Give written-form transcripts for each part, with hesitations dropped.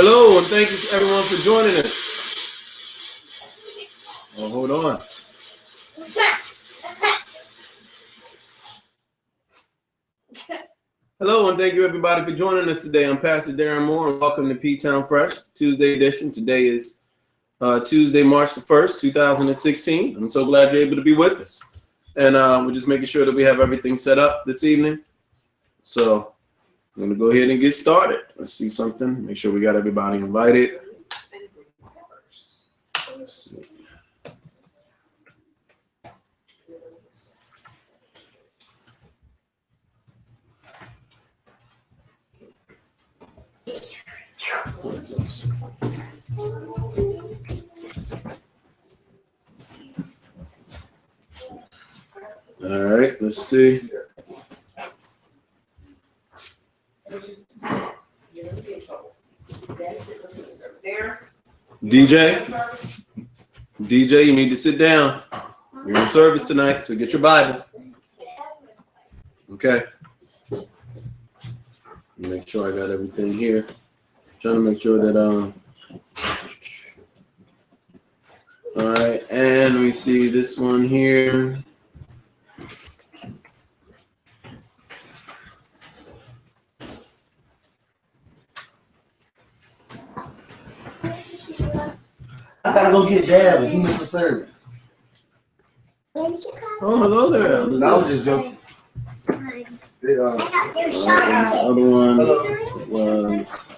Hello, and thank you everyone for joining us. Oh, hold on. Hello, and thank you everybody for joining us today. I'm Pastor Darren Moore, and welcome to PTownFresh Tuesday edition. Today is Tuesday, March the 1st, 2016. I'm so glad you're able to be with us. And we're just making sure that we have everything set up this evening. So I'm going to go ahead and get started. Let's see something. Make sure we got everybody invited. Let's see. All right, let's see. DJ, you need to sit down. You're in service tonight, so get your Bible. Okay. Make sure I got everything here. Trying to make sure that all right, and we see this one here. I gotta go get Dad, but he missed a service. Oh, hello there. No, I was just joking. The other one was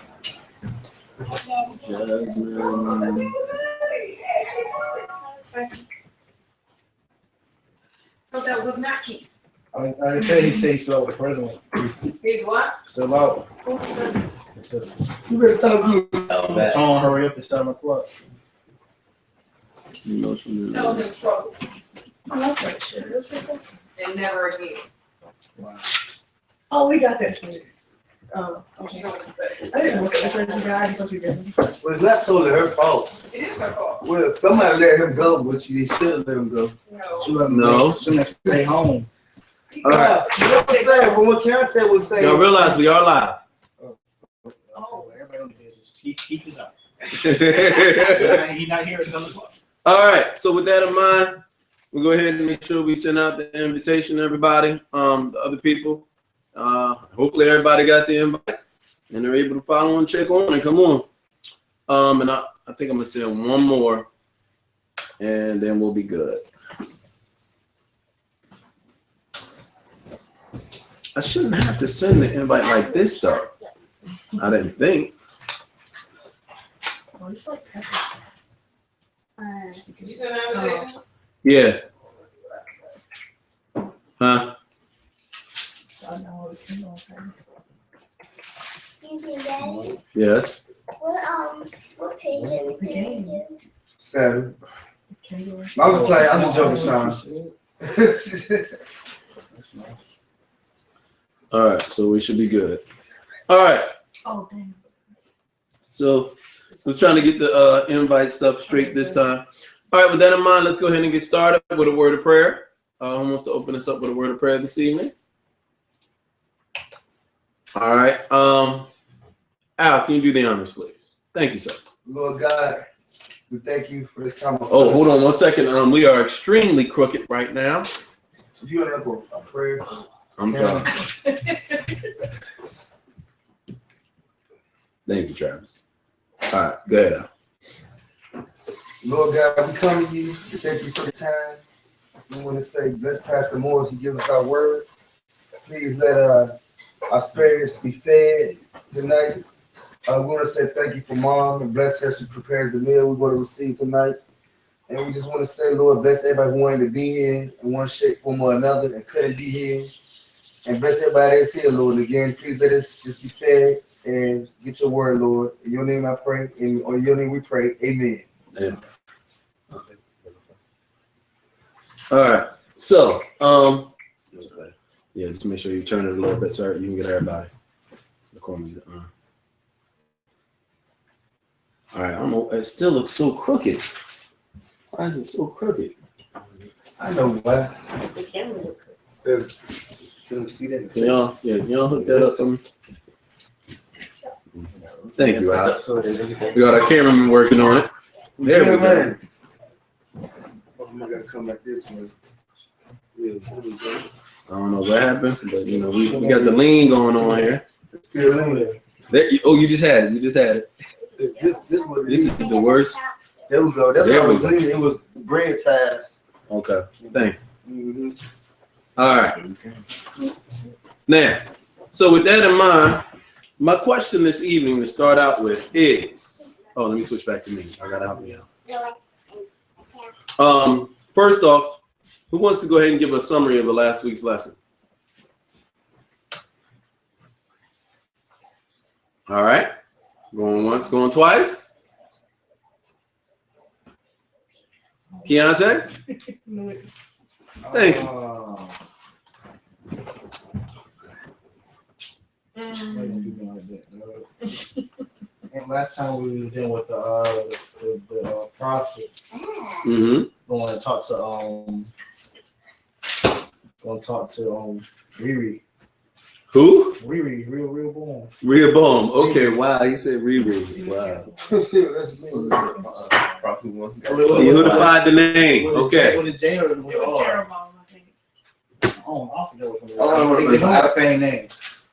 Jasmine. Oh, that was not Keith. I can tell he says so, the president. He's what? Still out. Who's the president? You better talk to you. Tom, hurry up, it's 7 o'clock. Tell him his trouble. I love that shit. And never again. Wow. Oh, we got that shit. Okay. Don't respect. I didn't look at the certain guy. Supposed to be good. Well, it's not totally her fault. It is her fault. Well, somebody let him go, but she should have let him go. No. She let him No. go. She let him stay home. All right. You know what I'm saying? From what Karen was saying. Y'all realize we are live. Oh, everybody on the business. Keep this out. All He's not here at 7 o'clock. right. So with that in mind, we'll go ahead and make sure we send out the invitation to everybody, the other people. Hopefully everybody got the invite and they're able to follow and check on and come on. And I think I'm gonna send one more, and then we'll be good. I shouldn't have to send the invite like this though. I didn't think. Oh, it's like peppers. You sent out invitation? Yeah. Huh? So I know what you know. Excuse me, Daddy. Yes. What page are we going to do? 7. I was playing. I'm just joking, Sean. All right. So we should be good. All right. Oh, damn. So we're trying to get the invite stuff straight this time. All right. With that in mind, let's go ahead and get started with a word of prayer. Who wants to open us up with a word of prayer this evening? All right. Al, can you do the honors, please? Thank you, sir. Lord God, we thank you for this time. Oh, hold on 1 second. We are extremely crooked right now. You have a prayer. I'm sorry. Thank you, Travis. All right, go ahead, Al. Lord God, we come to you. We thank you for the time. We want to say, bless Pastor Moore as he gives us our word. Please let our spirits be fed tonight. We want to say thank you for Mom and bless her. She prepares the meal we're going to receive tonight. And we just want to say, Lord, bless everybody who wanted to be here in one shape, form, or another and couldn't be here. And bless everybody that's here, Lord. Again, please let us just be fed and get your word, Lord. In your name I pray, and in your name we pray. Amen. Yeah. All right. So, yeah, just make sure you turn it a little bit so you can get everybody. The corner. All right. I don't know. It still looks so crooked. Why is it so crooked? I know why. The camera look There's, can we see that? Can y'all hook that up for me? Thank you, Yes, Alex. so it is everything. We got our cameraman working on it. There we go. Man. I'm gonna come back this way. Yeah, there we go. I don't know what happened, but you know, we got the lean going on here. Still in there. Oh, you just had it. You just had it. This what it This is. is the worst. There we go. That's There what I we was go. reading. It was bread ties. Okay. Thank you. Mm-hmm. All right. Now, so with that in mind, my question this evening to start out with is, oh, let me switch back to me. I gotta help me out. First off, who wants to go ahead and give a summary of the last week's lesson? All right. Going once, going twice. Keontae? Thank you. And last time we were dealing with the prophet, Mm-hmm. going to talk to Riri. Who? Riri, real born. Rehoboam. Okay, wow. He said Riri. Wow. That's me. Probably one. He unified the name. Okay. Was it Jay or It was Jeroboam, I think. I forget which one. All I remember is They have the same name.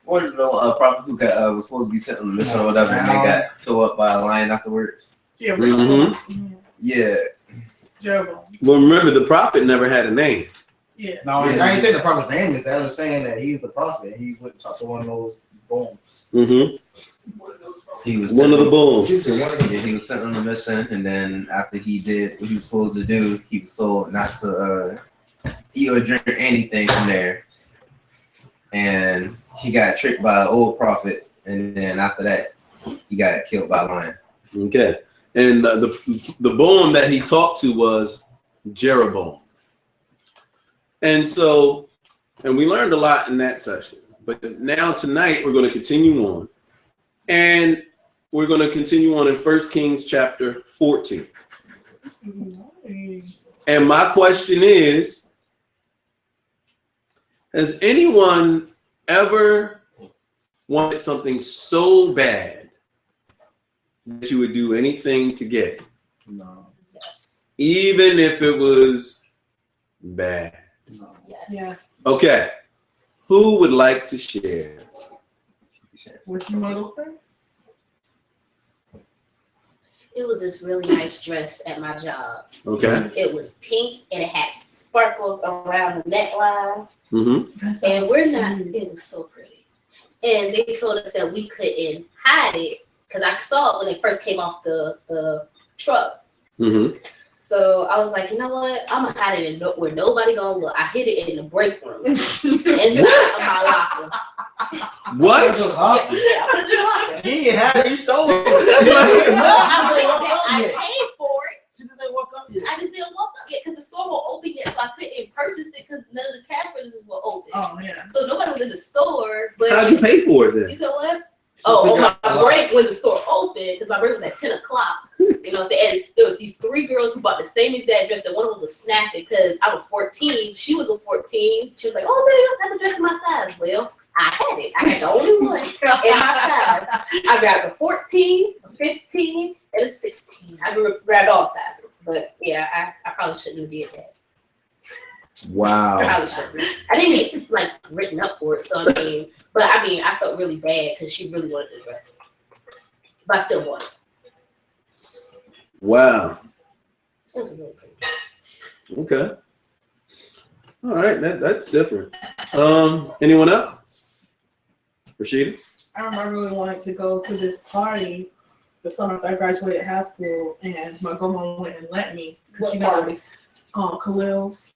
Wanted to know a prophet who got was supposed to be sent on a mission or whatever, and they got tore up by a lion afterwards. Yeah, Mm-hmm. Yeah, Jeroboam. Well, remember, the prophet never had a name. Yeah. No, I ain't saying the prophet's name is that. I was saying that he's the prophet. He went to talk to one of those bones. Mm-hmm. he was One sent of the on- bulls. Yeah, he was sent on a mission, and then after he did what he was supposed to do, he was told not to eat or drink anything from there. And he got tricked by an old prophet, and then after that, he got killed by a lion. Okay. And the bone that he talked to was Jeroboam. And so, and we learned a lot in that session. But now tonight, we're going to continue on. And we're going to continue on in 1 Kings chapter 14. Nice. And my question is, has anyone ever wanted something so bad that you would do anything to get it? No, Yes. Even if it was bad? no. Yes. Yes. Okay. Who would like to share? Would you want to go first? It was this really nice dress at my job. Okay. It was pink and it had sparkles around the neckline. Mm-hmm. And we're not, it was so pretty. And they told us that we couldn't hide it because I saw it when it first came off the truck. Mm-hmm. So I was like, you know what? I'm gonna hide it in where nobody gonna look. I hid it in the break room inside of my locker. What? Yeah, I put it in the locker. He had it. You stole it. That's That's what what I paid for it. She just ain't walk up yet. I just didn't walk up yet because the store won't open yet, so I couldn't purchase it because none of the cash registers were open. Oh, yeah. So nobody was in the store. But How'd you pay for it you then? said what? Oh, on my break when the store opened, because my break was at 10 o'clock. You know what I'm saying? And there was these 3 girls who bought the same exact dress, and one of them was snapping because I was 14. She was a 14. She was like, oh, man, you don't have a dress in my size. Well, I had it. I had the only one in my size. I grabbed a 14, a 15, and a 16. I grabbed all sizes. But, yeah, I probably shouldn't have did that. I Wow. probably shouldn't. I didn't get, like, written up for it, so I mean, I felt really bad because she really wanted the dress. But I still bought it. Wow. It was a really pretty dress. Okay. All right. That's different. Anyone else? Rashida? I remember I really wanted to go to this party the summer after I graduated high school, and my grandma went and let me. Because she got Khalil's.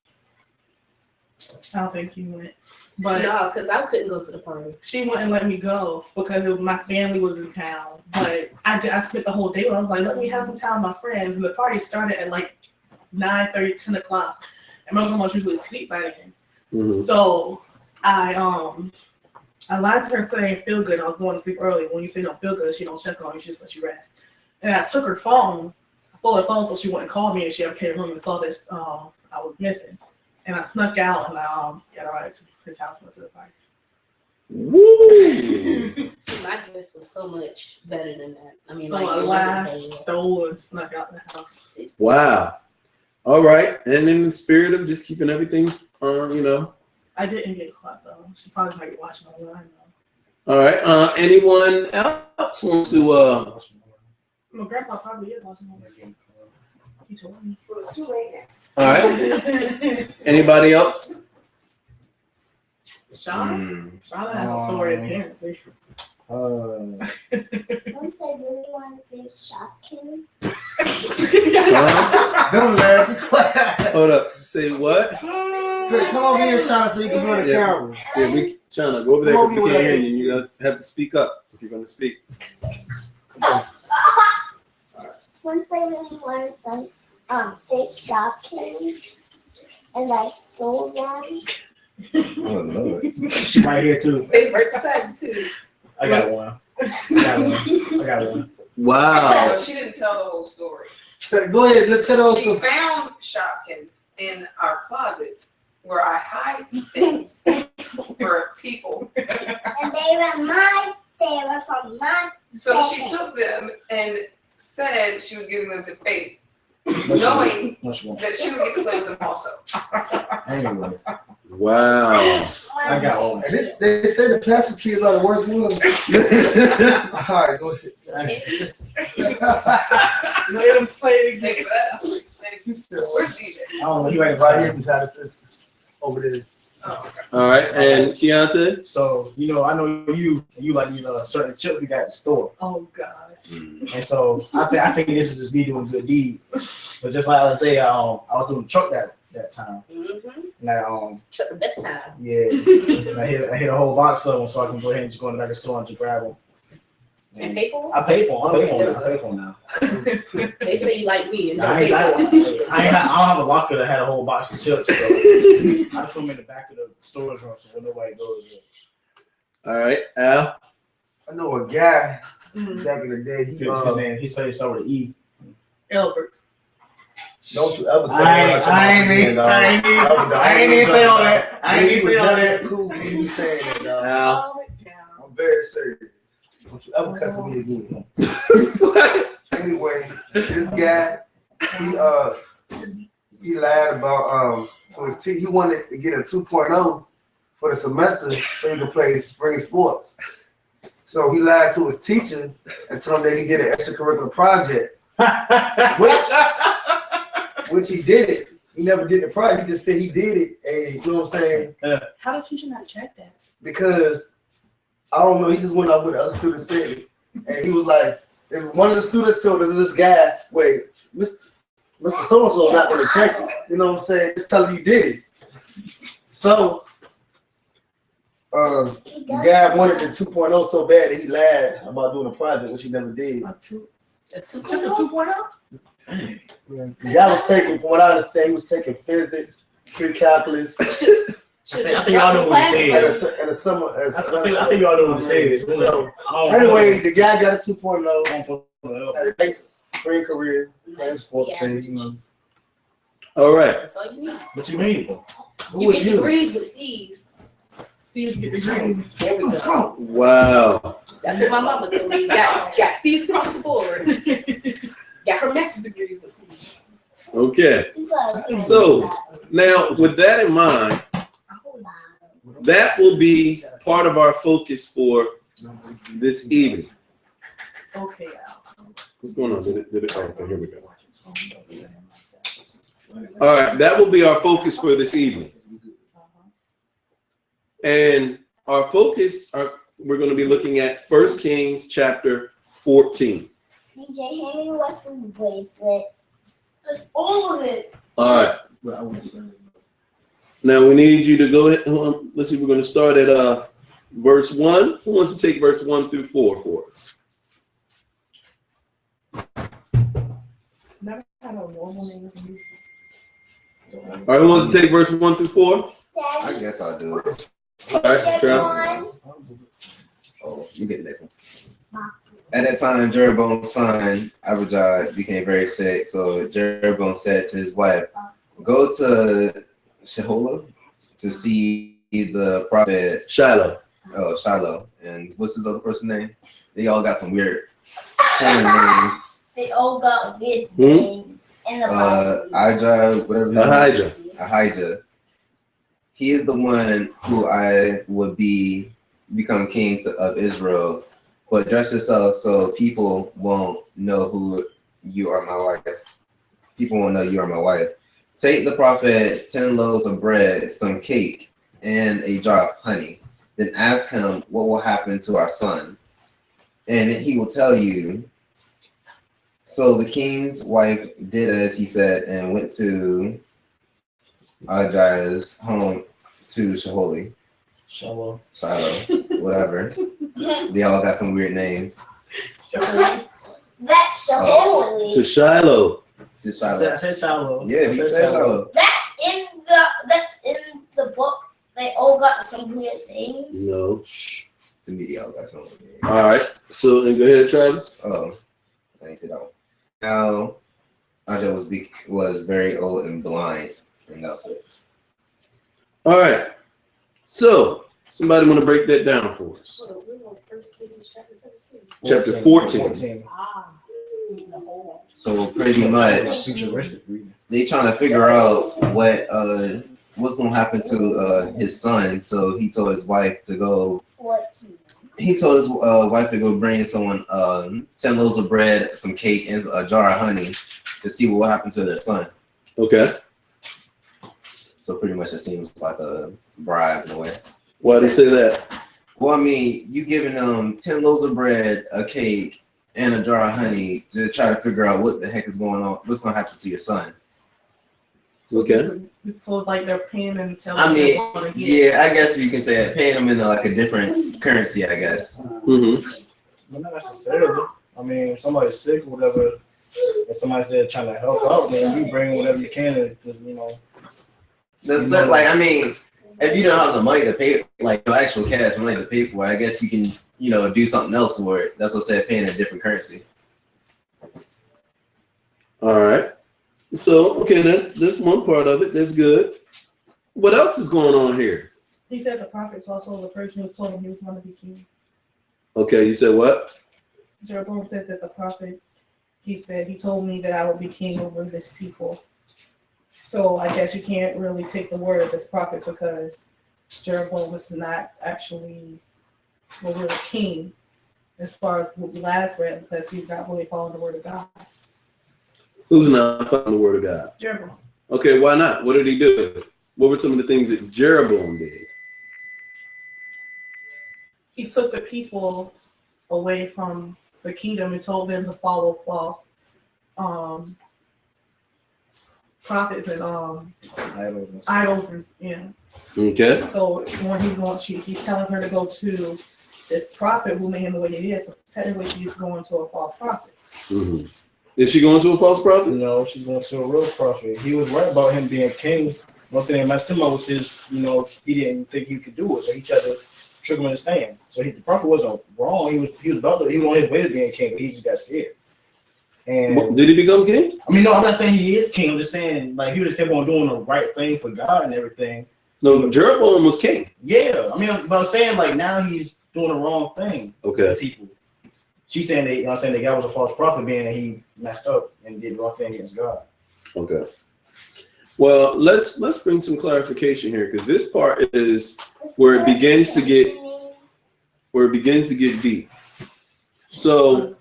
I don't think you went. But No, because I couldn't go to the party. she wouldn't let me go because my family was in town. But I spent the whole day when I was like, let me have some time with my friends. And the party started at like 9:30, 10 o'clock. And my grandma's usually asleep by then. Mm-hmm. So I lied to her saying feel good. I was going to sleep early. When you say don't feel good, she don't check on you. She just lets you rest. And I took her phone. I stole her phone so she wouldn't call me. And she came home and saw that I was missing. And I snuck out and got her right to his house and went to the party. Woo! See, my dress was so much better than that. I mean, So like, I it last wasn't stole and snuck out the house. Wow. All right. And in the spirit of just keeping everything, I didn't get caught though. She probably might be watching online though. All right. Anyone else wants to? My grandpa probably is watching online. He told me. Well, it's too late now. All right. Anybody else? Shauna has a story apparently. Once I really want to fix Shopkins. Don't laugh. Be quiet. Hold up. Say what? Come over here, Shauna, so you can be on the camera. Yeah, Shauna, go over there because we can't hear you. You guys have to speak up if you're going to speak. Once I really wanted some fake Shopkins, and I stole them. Oh Lord. She right here too. They right beside you too. I got one. I got one. Wow. No, she didn't tell the whole story. Go ahead, let's tell us. She found Shopkins in our closets where I hide things for people. And they were from my. So she took them and said she was giving them to Faith, knowing that she would get to play with them also. Anyway, Wow. I got one. And they say the pastor kids are the worst ones. All right, go ahead. Let him play it again. Thank you for that. Where's DJ? I don't know. He right Right here. here, Patterson. Over there. Oh, okay. All right. And Keontae? So I know you like these certain chips we got at the store, Oh gosh. and so I think this is just me doing a good deed. But just like I say, I was doing the truck that time. Mm-hmm. Now, Truck the best time. yeah, and I hit a whole box of them, so I can go ahead and just go in the back of the store and just grab them. And pay for I pay for them. I pay for them now. them. They say you like me and I don't don't pay for them. have a locker that had a whole box of chips. So I threw them in the back of the storage room so where nobody goes there. All right. Al? I know a guy back in the day. He, His name, he started with E. Albert. don't you ever say I ain't even say all that. I ain't even say all that. Cool when you saying that, dog. Al? Calm it down. I'm very serious. Don't you ever cuss at me again. Anyway, this guy, he lied about to his team. He wanted to get a 2.0 for the semester so he could play spring sports. So he lied to his teacher and told him that he did an extracurricular project, which he did it. He never did the project. He just said he did it. And you know what I'm saying? How did teacher not check that? Because I don't know, he just went up with the other students said it. And he was like, and one of the students told us this guy, wait, Mr. So-and-so not gonna check it. You know what I'm saying? Just tell him you did it. So the guy wanted the 2.0 so bad that he lied about doing a project which he never did. Just a 2.0? The guy was taking, from what I understand, he was taking physics, pre-calculus, I think y'all know what to say is. and a summer. I think y'all know what to say is. So, anyway, the guy got a 2.0, had a nice spring career, playing sports, you know. All right. That's all you need. What you mean? Who You was get you? degrees with C's. C's get degrees. There we go. Wow. That's what my mama told me. Got C's across the board. Got her master's degrees with C's. Okay. So now, with that in mind, that will be part of our focus for this evening. Okay, Al. What's going on? Did it? Oh, okay, here we go. All right, that will be our focus for this evening. And our focus, we're going to be looking at 1 Kings chapter 14. DJ, hand me what's in the bracelet. That's all of it. All right. Now we need you to go ahead. Let's see, we're going to start at verse 1. Who wants to take verse 1 through 4 for us? Never had a normal name. All right, who wants to take verse 1 through 4? I guess I'll do it. All right, Travis. Oh, you get the next one. At that time, Jeroboam's son Abijah became very sick. So Jeroboam said to his wife, "Go to Sheholah to see the prophet Shiloh. Shiloh. And what's his other person's name? They all got some weird foreign names. They all got weird names in the Bible. Ahijah, whatever his Ahijah. name is. Ahijah. He is the one who I would become king of Israel, but dress yourself so people won't know who you are, my wife. People won't know you are my wife. Take the prophet 10 loaves of bread, some cake, and a jar of honey. Then ask him what will happen to our son. And he will tell you. So the king's wife did as he said and went to Ahijah's home to Shiloh, whatever. They all got some weird names. That's Shiloh. To Shiloh. To Shiloh. I said Shiloh. Yeah, he said Shiloh. That's in the book. They all got some weird names. No. To me, they all got some weird names. All right. So, and go ahead, Travis. Oh, I didn't say that one. Now, Ahijah was very old and blind, and that's it. All right. So, somebody want to break that down for us? Chapter 14. So pretty much, they trying to figure out what's gonna happen to his son. So he told his wife to go. 14. He told his wife to go bring someone 10 loaves of bread, some cake, and a jar of honey to see what will happen to their son. Okay. So pretty much it seems like a bribe in a way. Why did he say that? Well, I mean, you giving them 10 loaves of bread, a cake, and a jar of honey to try to figure out what the heck is going on, what's going to happen to your son. Okay. So it's like they're paying them to tell I them mean, what they wanna get. yeah, I guess you can say it. Paying them in like a different currency, I guess. Mm-hmm. But not necessarily. I mean, if somebody's sick or whatever, if somebody's there trying to help out, then you bring whatever you can to, you know. That's like, I mean, if you don't have the money to pay, like no actual cash money to pay for it, I guess you can, you know, do something else for it. That's what I said, paying a different currency. All right. So, okay, that's one part of it. That's good. What else is going on here? He said the prophet's also the person who told him he was going to be king. Okay, you said what? Jeroboam said that the prophet, he said, he told me that I would be king over this people. So I guess you can't really take the word of this prophet because Jeroboam was not actually a real king as far as what we last read because he's not really following the word of God. Who's not following the word of God? Jeroboam. Okay, why not? What did he do? What were some of the things that Jeroboam did? He took the people away from the kingdom and told them to follow false prophets and idols and yeah. Okay. So when he's telling her to go to this prophet who made him the way he is. So technically, she's going to a false prophet. Mm-hmm. Is she going to a false prophet? No, she's going to a real prophet. He was right about him being king. One thing that messed him up was his, you know, he didn't think he could do it, so he tried to trick him into staying. So the prophet wasn't wrong. He was on his way to being king, but he just got scared. And did he become king? I mean, no, I'm not saying he is king. I'm just saying like he just kept on doing the right thing for God and everything. No, Jeroboam was king. Yeah, I mean, but I'm saying like now he's doing the wrong thing. Okay. To people. She's saying that, you know, I'm saying the guy was a false prophet, being that he messed up and did the wrong thing against God. Okay. Well, let's bring some clarification here because this part is where it begins to get deep. So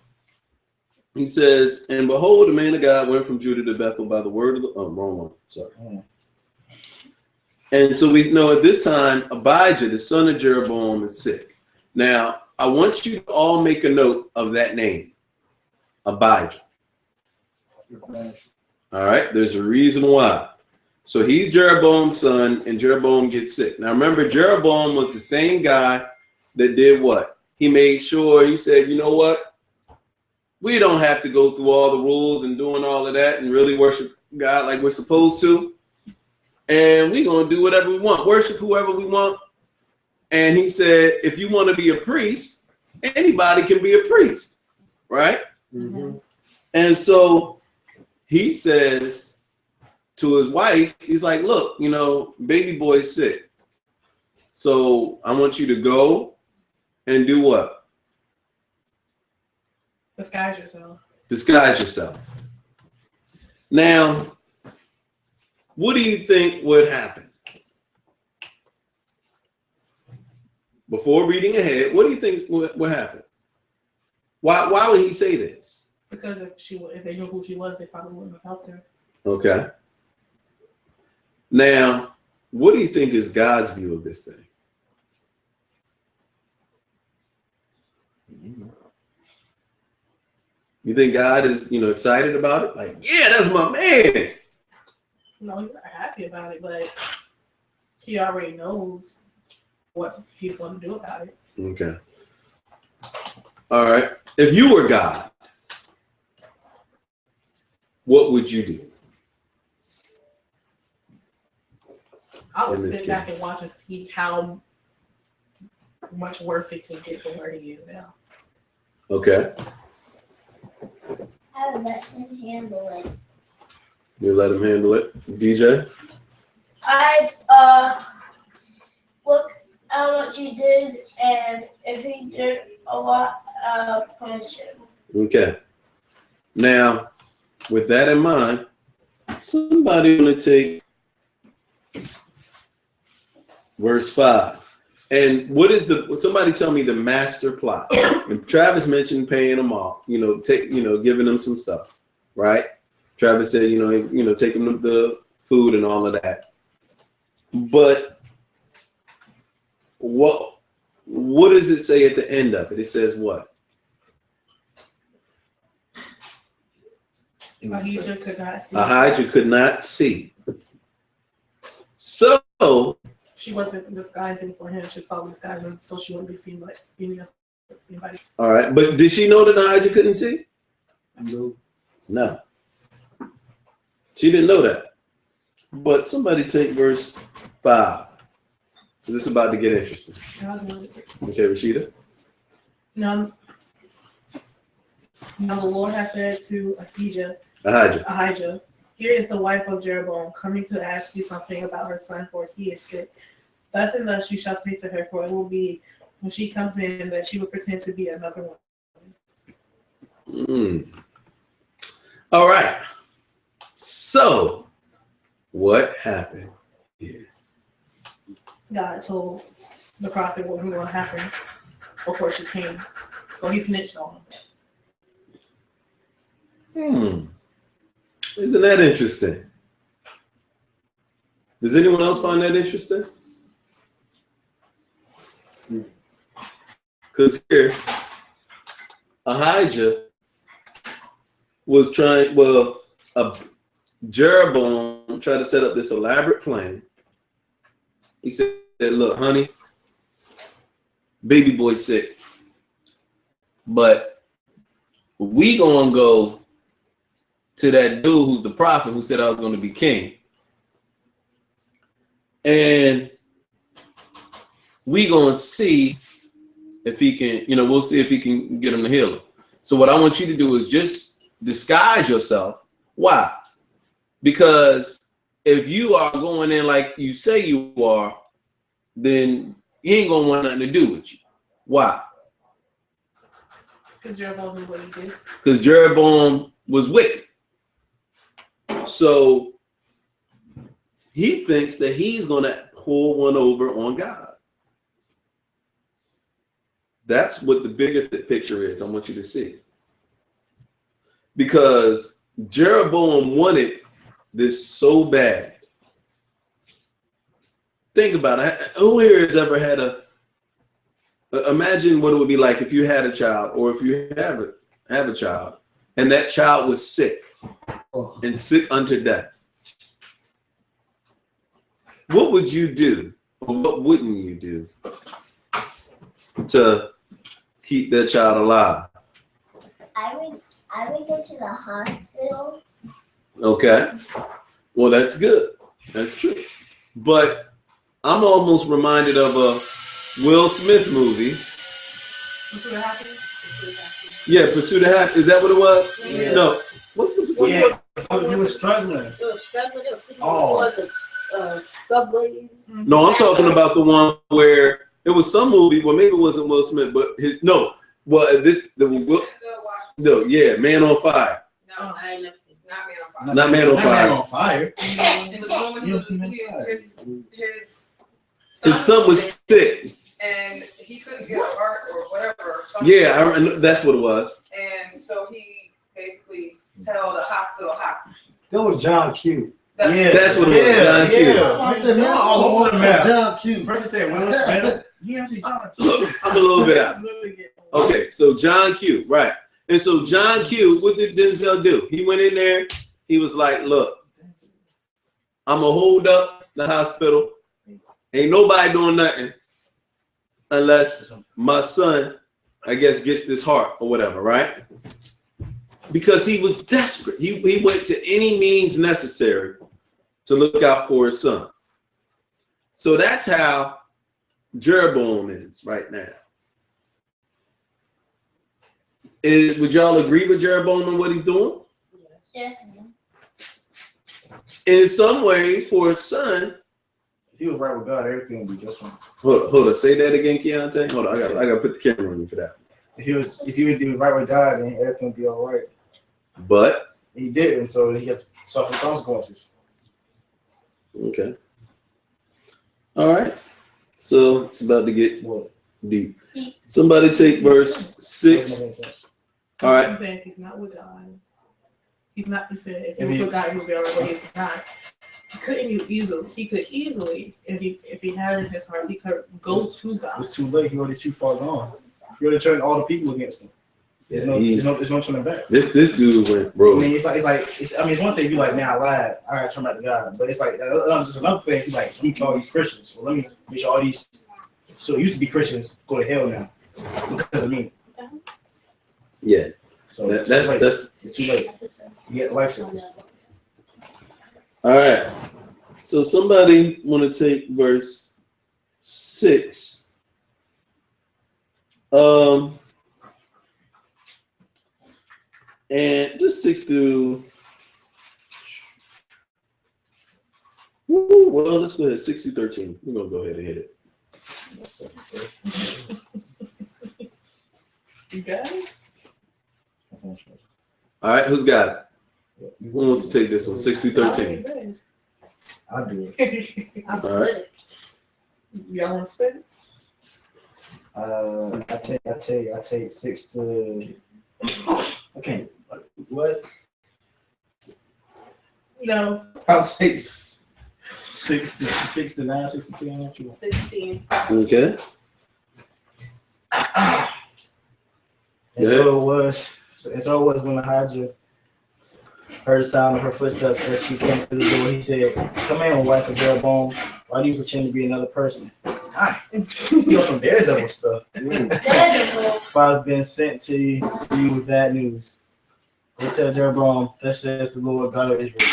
he says, and behold, the man of God went from Judah to Bethel by the word of the wrong one. Sorry. And so we know at this time Abijah, the son of Jeroboam, is sick. Now I want you to all make a note of that name, Abijah. All right, there's a reason why. So he's Jeroboam's son, and Jeroboam gets sick. Now remember, Jeroboam was the same guy that did what? He made sure, he said, you know what? We don't have to go through all the rules and doing all of that and really worship God like we're supposed to. And we're going to do whatever we want, worship whoever we want. And he said, if you want to be a priest, anybody can be a priest, right? Mm-hmm. And so he says to his wife, he's like, look, you know, baby boy's sick. So I want you to go and do what? Disguise yourself. Disguise yourself. Now, what do you think would happen? Before reading ahead, what do you think would happen? Why would he say this? Because if they knew who she was, they probably wouldn't have helped her. Okay. Now, what do you think is God's view of this thing? You think God is, excited about it? Like, yeah, that's my man. No, he's not happy about it, but he already knows what he's going to do about it. Okay. All right. If you were God, what would you do? I would In this sit back case. and watch and see how much worse it could get from where he is now. Okay. I would let him handle it. You let him handle it. DJ? I'd look how much he did, and if he did a lot, punish him. Okay. Now, with that in mind, somebody want to take verse 5. And what is somebody tell me the master plot? And Travis mentioned paying them off, giving them some stuff, right? Travis said, take them the food and all of that. But what does it say at the end of it? It says what? Ahijah could not see. Ahijah could not see. So She wasn't disguising for him. She was probably disguising so she wouldn't be seen like anybody. all right, but did she know that Ahijah couldn't see? No. She didn't know that. But somebody take verse 5. This is about to get interesting. Okay, Rashida? Now the Lord has said to Ahijah. Here is the wife of Jeroboam coming to ask you something about her son, for he is sick. Thus and thus you shall speak to her, for it will be when she comes in that she will pretend to be another one. All right. So, what happened here? God told the prophet what was going to happen before she came. So he snitched on him. Isn't that interesting? Does anyone else find that interesting? Because here, Ahijah was Jeroboam tried to set up this elaborate plan. He said, look, honey, baby boy's sick, but we gonna go to that dude who's the prophet who said I was going to be king. And we going to see if he can, we'll see if he can get him to heal him. So what I want you to do is just disguise yourself. Why? Because if you are going in like you say you are, then he ain't going to want nothing to do with you. Why? Because Jeroboam knew what he did. Because Jeroboam was wicked. So he thinks that he's going to pull one over on God. That's what the bigger picture is. I want you to see. Because Jeroboam wanted this so bad. Think about it. Who here has ever had imagine what it would be like if you had a child, or if you have a child, and that child was sick and sick unto death. What would you do, or what wouldn't you do to keep that child alive? I would go to the hospital. Okay. Well, that's good. That's true. But I'm almost reminded of a Will Smith movie. Pursuit of Happiness? Yeah, Pursuit of Happiness. Is that what it was? Yeah. No. What's the Pursuit of Happiness? You were struggling. They were struggling. They were sleeping Oh. on the floors subways. No, I'm talking about the one where it was some movie. Well, maybe it wasn't Will Smith, but Man on Fire. No, I ain't never seen. not Man on Fire. Not Man on Fire. Man on Fire. It was one when You don't see Man on Fire. his His son was sick. and he couldn't get a heart or whatever. Yeah, I remember, that's what it was. And so he basically held a hospital hostage. That was John Q. That's what it was. John Q. I said, man, all over the map. John Q. First you said Will Smith. You haven't seen John Q. I'm a little bit out. Okay, so John Q, right. And so John Q, what did Denzel do? He went in there, he was like, look, I'm going to hold up the hospital. Ain't nobody doing nothing unless my son, I guess, gets this heart or whatever, right? Because he was desperate. He went to any means necessary to look out for his son. So that's how Jeroboam is right now. Would y'all agree with Jeroboam and what he's doing? Yes. In some ways, for his son. If he was right with God, everything would be just fine. Hold on. Say that again, Keontae. Hold on. I gotta put the camera on you for that. If he was right with God, then everything would be all right. But he didn't, so he has suffered consequences. Okay. All right. So it's about to get deep. Somebody take verse 6. All right. He's saying he's not with God. He's not. He said if he was with God, he would be alright, but he's not. He could easily, if he had it in his heart, he could go to God. It's too late. He already too far gone. He already turned all the people against him. There's no turning back. This dude went, bro. I mean, it's one thing to be like, man, I lied. I gotta turn back to God. But it's like just another thing. He's like, we call these Christians. Well, let me make sure all these. So it used to be Christians go to hell now because of me. Yeah. So that's it's too late. You get life sentence. All right. So somebody want to take verse 6. And just 6 through. Well, let's go ahead. 6 through 13. We're gonna go ahead and hit it. You got it? All right, who's got it? Who wants to take this one? 6 through 13. I'll do it. I'll split it. Y'all want to split it? I take 6 to. Okay. What? No. I'll take 6 to 9, 6 to 10. 16. Okay. And so it was when Ahijah heard the sound of her footsteps as she came through the door. He said, "Come in, wife of Jeroboam. Why do you pretend to be another person?" He on some daredevil stuff. If I've been sent to you with bad news, go tell Jeroboam, thus says the Lord God of Israel,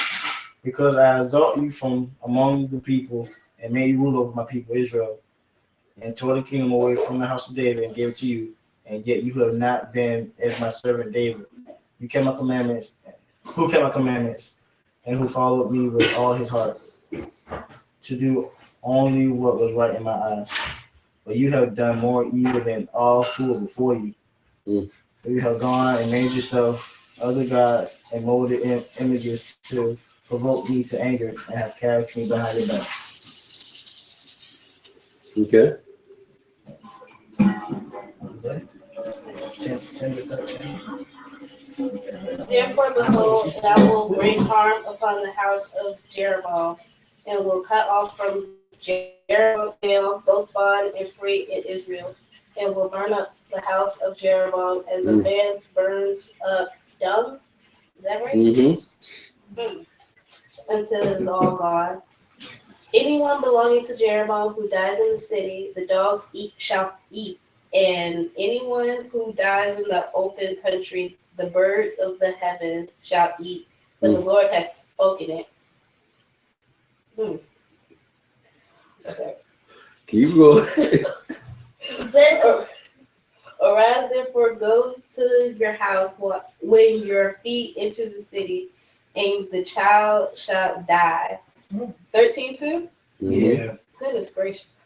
because I exalt you from among the people and made you rule over my people Israel, and tore the kingdom away from the house of David and gave it to you, and yet you have not been as my servant David. You kept my commandments. Who kept my commandments and who followed me with all his heart to do only what was right in my eyes. But you have done more evil than all who were before you. For you have gone and made yourself other gods and molded images to provoke me to anger and have cast me behind your back. Okay. 10 to 13. Therefore, behold, I will bring harm upon the house of Jeroboam, and will cut off from Jeroboam both bond and free in Israel, and will burn up the house of Jeroboam as a man burns up dung. Is that right? Mm-hmm. Until it is all gone. Anyone belonging to Jeroboam who dies in the city, the dogs shall eat, and anyone who dies in the open country, the birds of the heavens shall eat. But the Lord has spoken it. Okay. Keep going. Arise, therefore, go to your house when your feet enter the city, and the child shall die. 13 too? Yeah. Goodness gracious.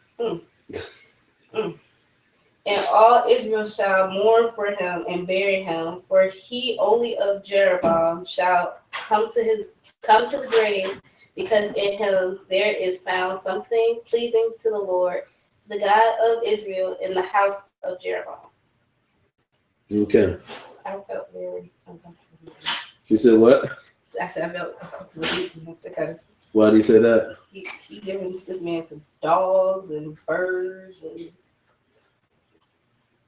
And all Israel shall mourn for him and bury him, for he only of Jeroboam shall come to the grave, because in him there is found something pleasing to the Lord, the God of Israel, in the house of Jeroboam. Okay. I felt very uncomfortable. You said what? I said I felt uncomfortable because Why did he say that? he giving this man to dogs and birds and.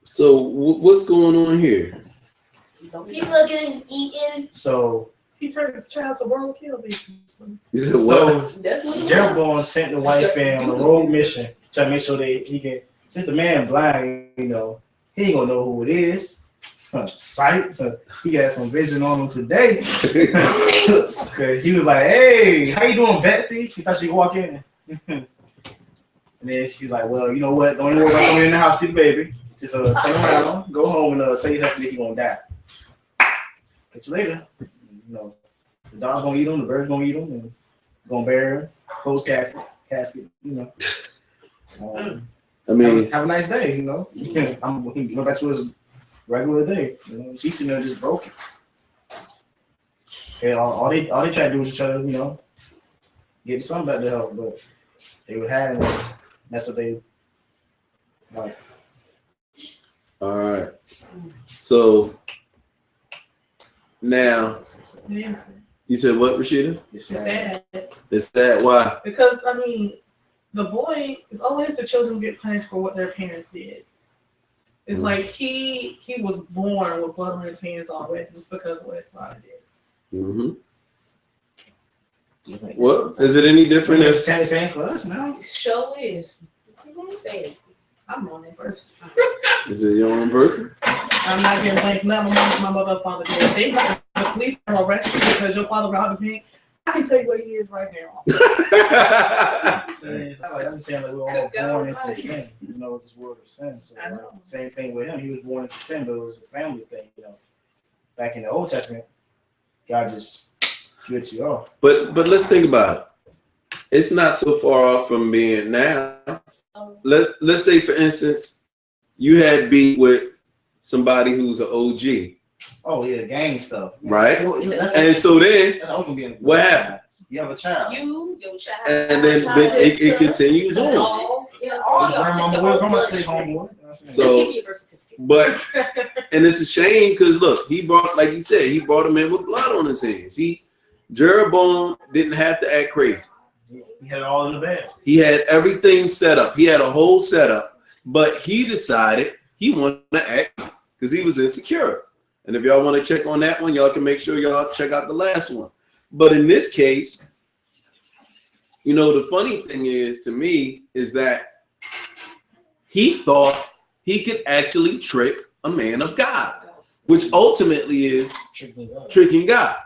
So what's going on here? People are getting eaten. So He turned the child to roadkill, basically. You said what? So That's what Jeroboam sent the wife in on a road mission, trying to make sure that he can. Since the man blind, he ain't gonna know who it is. Sight. He got some vision on him today. Cause he was like, "Hey, how you doing, Betsy?" She thought she could walk in. And then she's like, "Well, you know what? Don't even worry about coming in the house, see the baby. Just turn around, go home, and tell your husband that he's gonna die. Catch you later." The dog's gonna eat him, the bird's gonna eat him, and gonna bury him, close casket. I mean, have a nice day, he went back to his regular day. She's sitting there just broken. Okay, all they try to do is each other, get the son back to help, but they would have him. That's what they like. all right. So now Yes. you said what, Rashida? It's sad. It's that why? Because, I mean, the boy, it's always the children get punished for what their parents did. It's like he was born with blood on his hands already just because of what his father did. Mm-hmm. Well, is it any different if Same for us now? show is. Say it. I'm on it first. is it your own person? I'm not getting blamed for nothing my mother and father did. If they got the police are arrested you because your father robbed the bank, I can tell you where he is right now. I'm saying like we're all born into sin, this world of sin. So I know. same thing with him. He was born into sin, but it was a family thing. Back in the Old Testament, God just gets you off. But let's think about it. It's not so far off from being now. Let's say, for instance, you had beef with somebody who's an OG. Oh yeah, gang stuff. Right? That's And so then, being what happened? You have a child. Your child. And then it continues on. All your Grandma stay home, boy. So, give me a birth certificate. but, and it's a shame because look, he brought, like you said, he brought him in with blood on his hands. Jeroboam didn't have to act crazy. He had it all in the bag. He had everything set up. He had a whole setup, but he decided he wanted to act because he was insecure. And if y'all want to check on that one, y'all can make sure y'all check out the last one. But in this case, the funny thing is to me is that he thought he could actually trick a man of God, which ultimately is tricking God.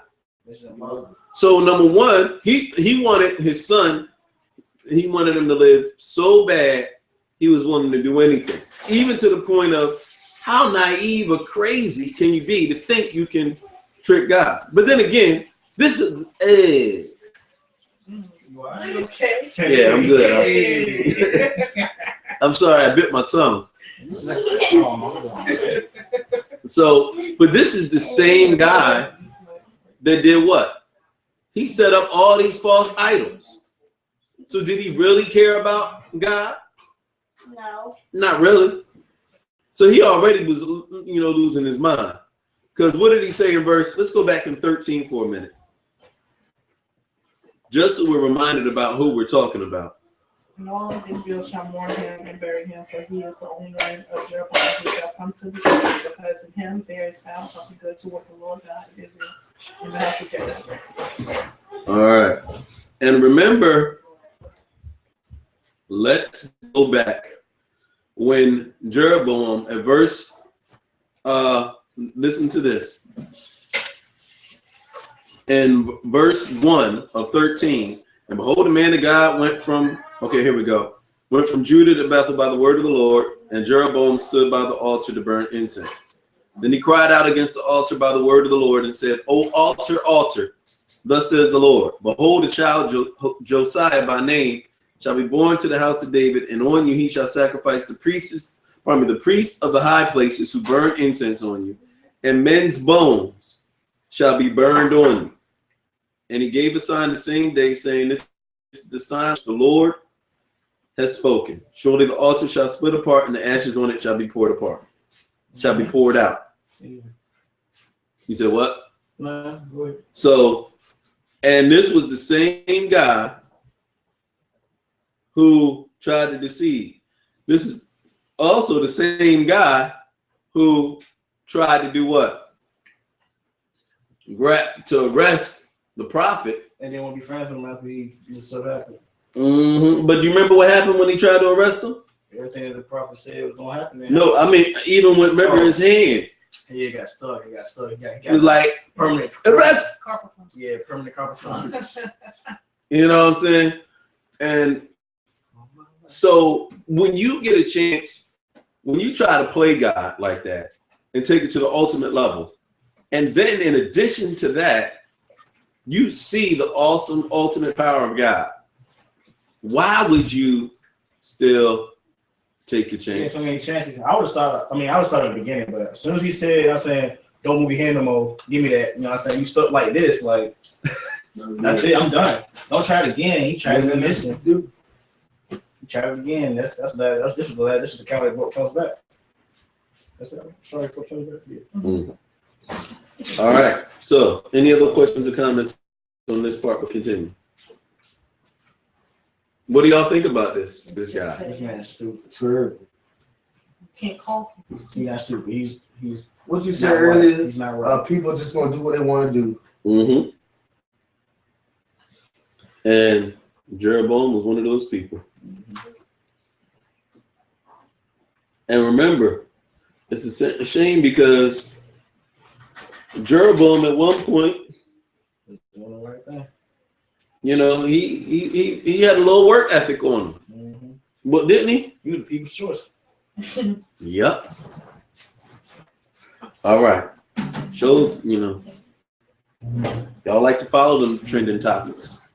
So number one, he wanted his son, he wanted him to live so bad, he was willing to do anything, even to the point of how naive or crazy can you be to think you can trick God? But then again, this is Okay. yeah, I'm good. I'm sorry, I bit my tongue. So, but this is the same guy that did what? He set up all these false idols. So did he really care about God? No. Not really. So he already was, losing his mind. Because what did he say in verse? Let's go back in 13 for a minute. Just so we're reminded about who we're talking about. And all of Israel shall mourn him and bury him, for he is the only one of Jeroboam who shall come to the grave, because in him there is found something good toward the Lord God of Israel in the house of Jeroboam. All right. And remember, let's go back. When Jeroboam, at verse, listen to this. In verse 1 of 13, and behold, the man of God went from Judah to Bethel by the word of the Lord, and Jeroboam stood by the altar to burn incense. Then he cried out against the altar by the word of the Lord and said, O altar, altar, Thus says the Lord, behold, a child Josiah by name shall be born to the house of David, and on you he shall sacrifice the priests of the high places who burn incense on you, and men's bones shall be burned on you. And he gave a sign the same day, saying, this is the sign the Lord has spoken. Surely the altar shall split apart, and the ashes on it shall be poured apart, shall be poured out. You said what? No, go ahead. So, and this was the same guy who tried to deceive. This is also the same guy who tried to do what? To arrest the prophet. And then we'll be friends with him after he just so happened. But you remember what happened when he tried to arrest him? Everything that the prophet said was going to happen. No, I mean, even when, remember his hand. Yeah, he got stuck. He got was like, permanent arrest. Yeah, permanent carpal. You know what I'm saying? And so when you get a chance, when you try to play God like that and take it to the ultimate level, and then in addition to that, you see the awesome ultimate power of God, why would you still take a chance? Yeah, so many chances. I would have started at the beginning, but as soon as he said, I'm saying, don't move your hand no more, give me that. You know what I'm saying? You stuck like this, like, that's it, I'm done. Don't try it again. He tried it again. He tried it again. This is the count that book comes back. That's it. Sorry, book comes back. Yeah. All right. So, any other questions or comments on this part? We'll continue. What do y'all think about this guy? This man is stupid. Terrible. Can't call. He's not stupid. He's what you said earlier. Right. He's not right. People just gonna do what they want to do. Mm-hmm. And Jeroboam was one of those people. And remember, it's a shame because Jeroboam at one point, you know, he had a little work ethic on him. Mm-hmm. But didn't he? He was the people's choice. Yep. All right. Shows, you know, y'all like to follow the trending topics.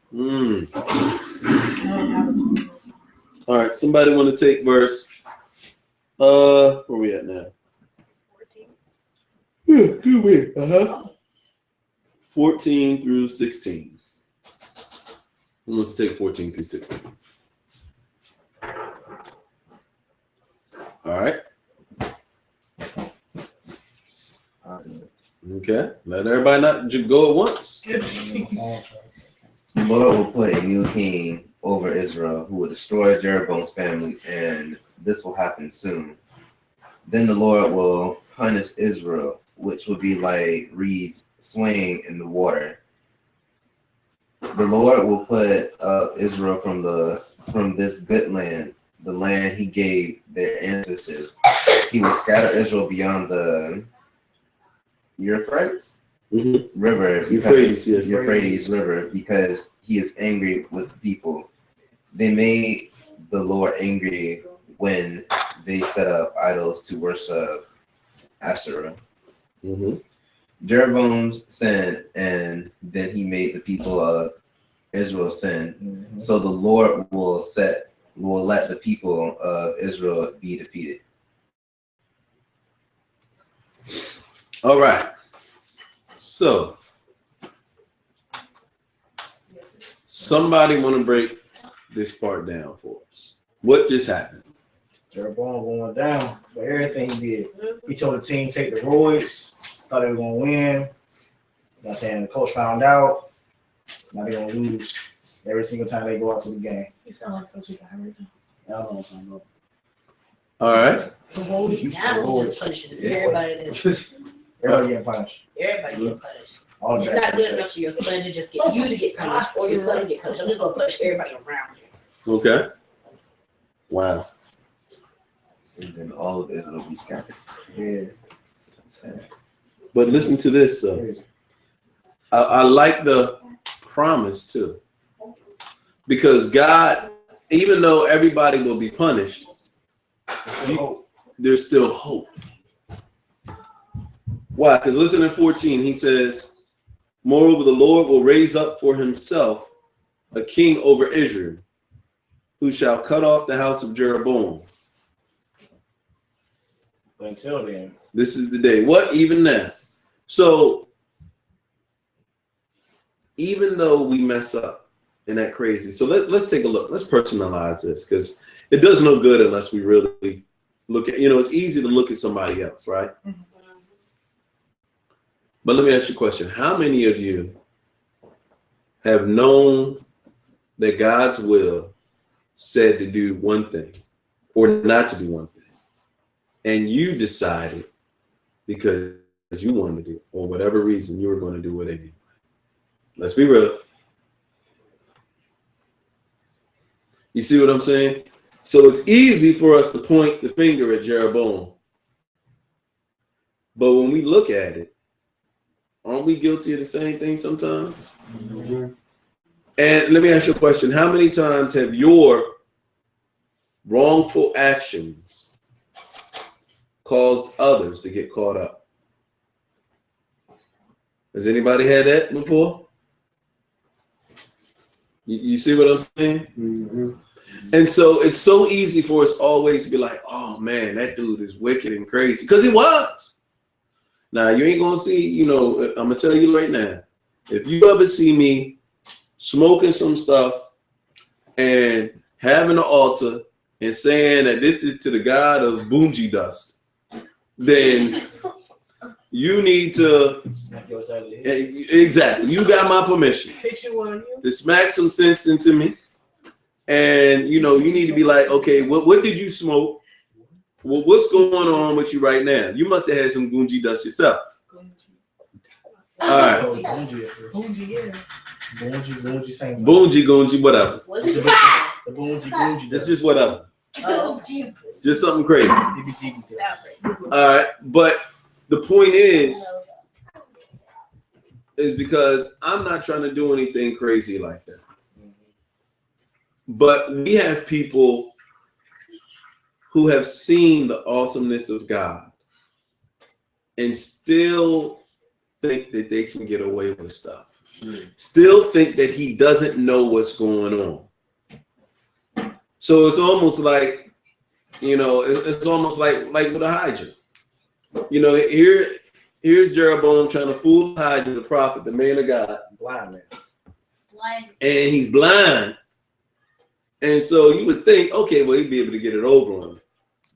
All right. Somebody want to take verse? Where we at now? 14. 14 through 16. Who wants to take 14 through 16? All right. Okay. Let everybody not just go at once. The Lord will put a new king over Israel who will destroy Jeroboam's family, and this will happen soon. Then the Lord will punish Israel, which will be like reeds swaying in the water. The Lord will put Israel from this good land, the land he gave their ancestors. He will scatter Israel beyond the Euphrates River, Euphrates River, because he is angry with the people. They made the Lord angry when they set up idols to worship Asherah. Jeroboam's sinned, and then he made the people of Israel sin. So the Lord will let the people of Israel be defeated. All right. So somebody want to break this part down for us. What just happened? Jeroboam going down for everything he did. He told the team take the roids, thought they were gonna win. I'm saying the coach found out. Now they're gonna lose every single time they go out to the game. You sound like such a guy right now. I don't know what I'm talking about. All right. The whole now he's punishing everybody. Everybody getting punished. Everybody getting punished. All it's not good enough for your son to just get you to get punished or your son to get punished. I'm just gonna punish everybody around you. Okay. Wow. And then all of it will be scattered. Yeah. But listen to this though. I like the promise too. Because God, even though everybody will be punished, there's still hope. Why? Because listen in 14, he says, Moreover, the Lord will raise up for himself a king over Israel, who shall cut off the house of Jeroboam. But until then, This is the day. What? Even now. So, even though we mess up and that crazy, so let's take a look. Let's personalize this, because it does no good unless we really look at, it's easy to look at somebody else, right? Mm-hmm. But let me ask you a question. How many of you have known that God's will said to do one thing or not to do one thing, and you decided because you wanted to do it, or whatever reason, you were going to do it anyway? Let's be real. You see what I'm saying? So it's easy for us to point the finger at Jeroboam. But when we look at it, aren't we guilty of the same thing sometimes? Mm-hmm. And let me ask you a question. How many times have your wrongful actions caused others to get caught up? Has anybody had that before? You see what I'm saying? Mm-hmm. And so it's so easy for us always to be like, oh man, that dude is wicked and crazy. Because he was. Now, you ain't going to see, I'm going to tell you right now, if you ever see me smoking some stuff and having an altar and saying that this is to the God of Boonji dust, then you need to, exactly, you got my permission to smack some sense into me. And, you need to be like, okay, what did you smoke? Well, what's going on with you right now? You must have had some Gunji dust yourself. All right. Gunji, whatever. What's the past? It's just whatever. Just something crazy. All right. But the point is because I'm not trying to do anything crazy like that. But we have people who have seen the awesomeness of God and still think that they can get away with stuff. Still think that he doesn't know what's going on. So it's almost like, it's almost like with a Hydra. Here's Jeroboam trying to fool Hydra, the prophet, the man of God. Blind man. And he's blind. And so you would think, okay, well, he'd be able to get it over on him.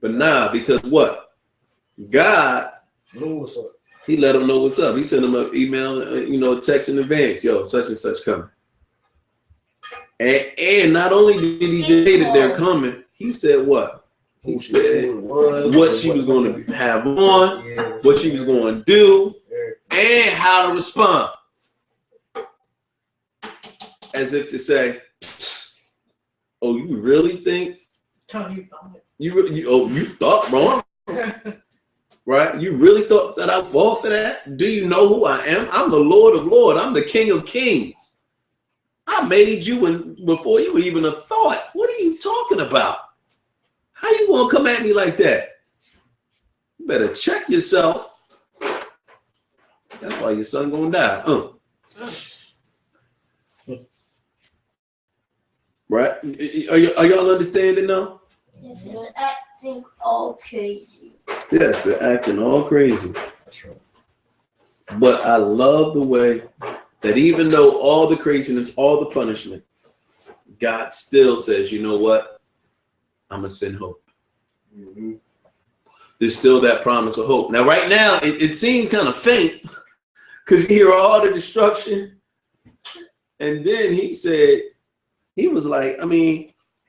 But nah, because what? God, he let him know what's up. He sent him an email, text in advance. Yo, such and such coming. And not only did he say that they're coming, he said what? He said what she was going to have on, what she was going to do, and how to respond. As if to say, oh, you really think? You thought wrong, right? You really thought that I'd fall for that? Do you know who I am? I'm the Lord of Lords. I'm the King of Kings. I made you before you even a thought. What are you talking about? How you gonna come at me like that? You better check yourself. That's why your son gonna die. Right? Are y'all understanding now? Yes, they're acting all crazy. Yes, they're acting all crazy. That's right. But I love the way that even though all the craziness, all the punishment, God still says, you know what? I'm going to send hope. Mm-hmm. There's still that promise of hope. Now, right now, it seems kind of faint because you hear all the destruction. And then he said, he was like,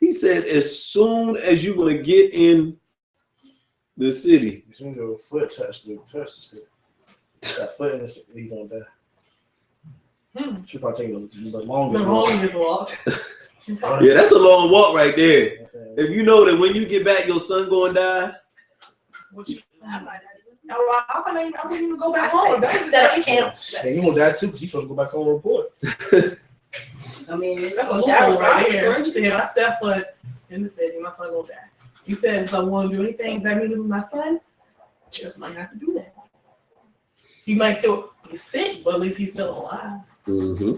he said, as soon as you're going to get in the city. As soon as your foot touched the city. That foot in the city, you're going to die. Should probably take the longest walk. Yeah, that's a long walk right there. If you know that when you get back, your son going to die. I wouldn't even go back home. Yeah, you won't die too because you're supposed to go back home and report. That's a loophole right there. He said, I step foot in the city, my son gonna die. He said, if I want to do anything that me with my son, just might have to do that. He might still He's sick, but at least he's still alive. Mm-hmm.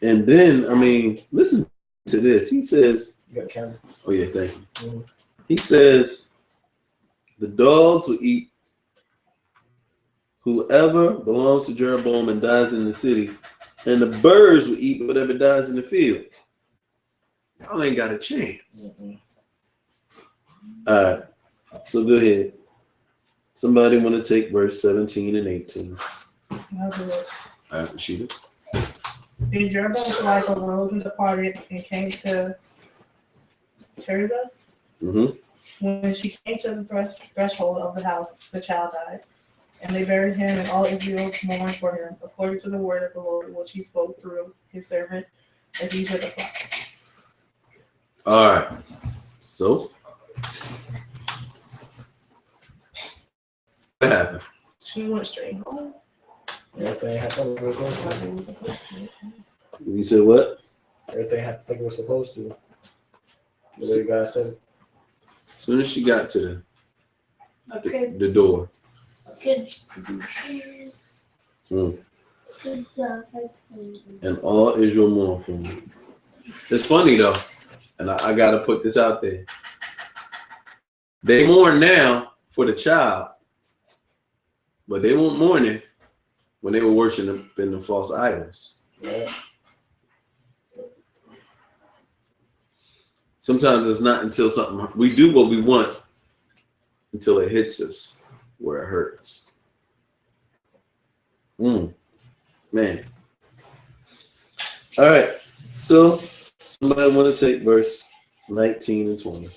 And then, I mean, listen to this. He says, You got a camera. oh yeah, thank you. Mm-hmm. He says, the dogs will eat whoever belongs to Jeroboam and dies in the city, and the birds will eat whatever dies in the field. Y'all ain't got a chance. Mm-hmm. All right, so go ahead. Somebody want to take verse 17 and 18. I'll do it. All right, Rashida. Then Jeroboam's wife arose and departed and came to Tirzah. Mm-hmm. When she came to the threshold of the house, the child died. And they buried him, and all Israel mourned for him, according to the word of the Lord, which he spoke through his servant Ahijah the prophet. All right, so what happened? She went straight home. Everything happened like it was supposed to. You said what? Everything happened like it was supposed to. The way God said it. As soon as she got to Okay. the door. Good. Mm. Good job. And all Israel mourned for him. It's funny though, and I got to put this out there. They mourn now for the child, but they weren't mourning when they were worshiping the false idols. Right? Sometimes it's not until something we do what we want until it hits us where it hurts. Man. All right. So somebody want to take verse 19 and 20.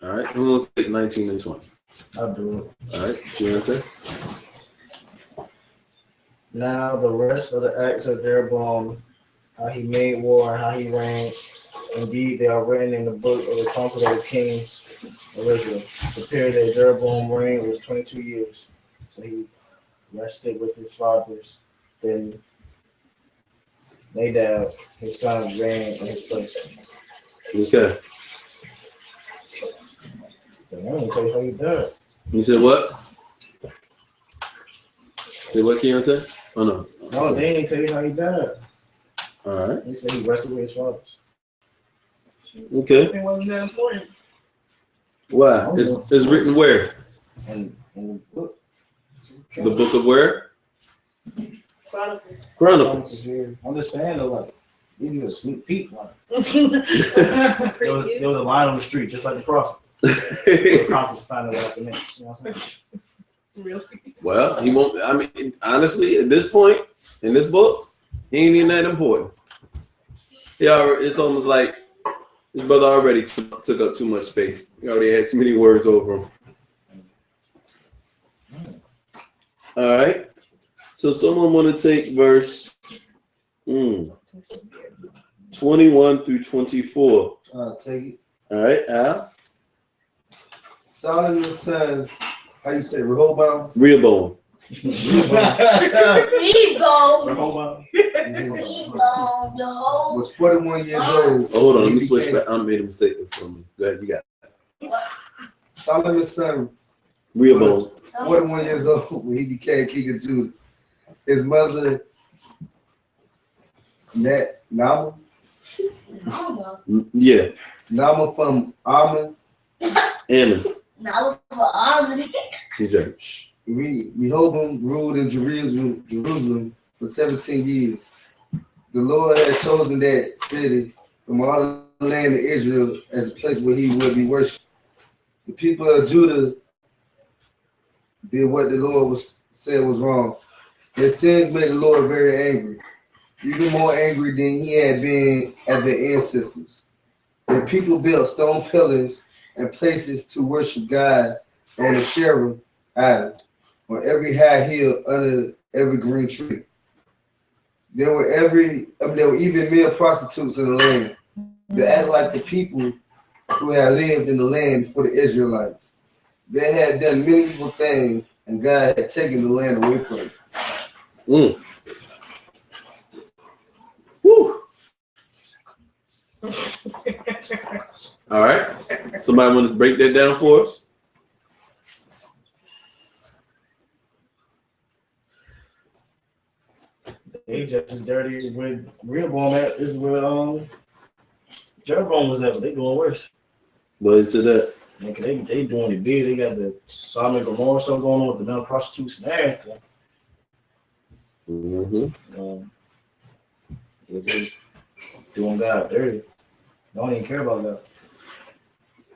All right. Who wants to take 19 and 20? I'll do it. All right. Deontay. Now the rest of the acts of Jeroboam, how he made war and how he reigned, indeed they are written in the book of the Chronicles of the Kings of Israel. The period that Jeroboam reigned was 22 years. So he rested with his fathers. Then Nadab, his son, reigned in his place. Okay. I'm going to tell you how he died. You said what? Say what, Keontae? Oh, no. No, they didn't tell you how he died. All right. They said he rested with his fathers. Okay. It wasn't that important. Why? It's written where? And the book. The book of where? Chronicles. Chronicles. I'm just saying, though, like, these are a sneak peek. Like, Preview. there was a line on the street, just like the prophet. The prophet found out the next. You know what I'm saying? Really? Well, he won't. I mean, honestly, at this point in this book, he ain't even that important. It's almost like his brother already took up too much space. He already had too many words over him. All right. So someone want to take verse 21 through 24. I'll take it. All right, Al. Solomon said, how you say, Rehoboam? Rehoboam. Rehoboam. Was 41 years old. Hold on, let me switch back. I made a mistake or something. Go ahead, you got it. Solomon's son Rehoboam. 41 years old when he became king of Judah. His mother, Nama Yeah. from Ammon. Ammon. Rehoboam ruled in Jerusalem for 17 years. The Lord had chosen that city from all the land of Israel as a place where he would be worshipped. The people of Judah did what the Lord said was wrong. Their sins made the Lord very angry, even more angry than he had been at their ancestors. The people built stone pillars and places to worship gods and the cherub idol on every high hill under every green tree. There were even male prostitutes in the land. They acted like the people who had lived in the land for the Israelites. They had done many evil things, and God had taken the land away from them. Woo. All right. Somebody want to break that down for us? They just as dirty with Rehoboam at is where Jeroboam was at, but they doing worse. What is it that? Like, they doing it big. They got the Sodom and Gomorrah stuff going on with the dumb prostitution and everything. Mm-hmm. They're just doing God dirty. They don't even care about that.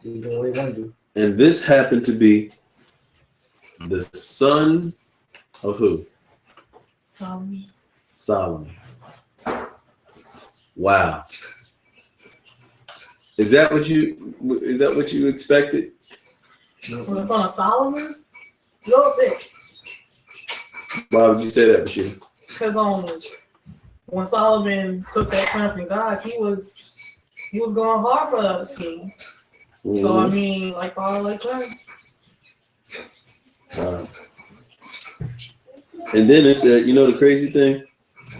They doing what they want to do. And this happened to be the son of who? Solomon. Wow. Is that what you expected? When the son of Solomon? No bit. Why would you say that, Bashir? Because when Solomon took that turn from God, he was going hard for the other team. Mm-hmm. So I mean, like father, like son. Wow. And then it said, the crazy thing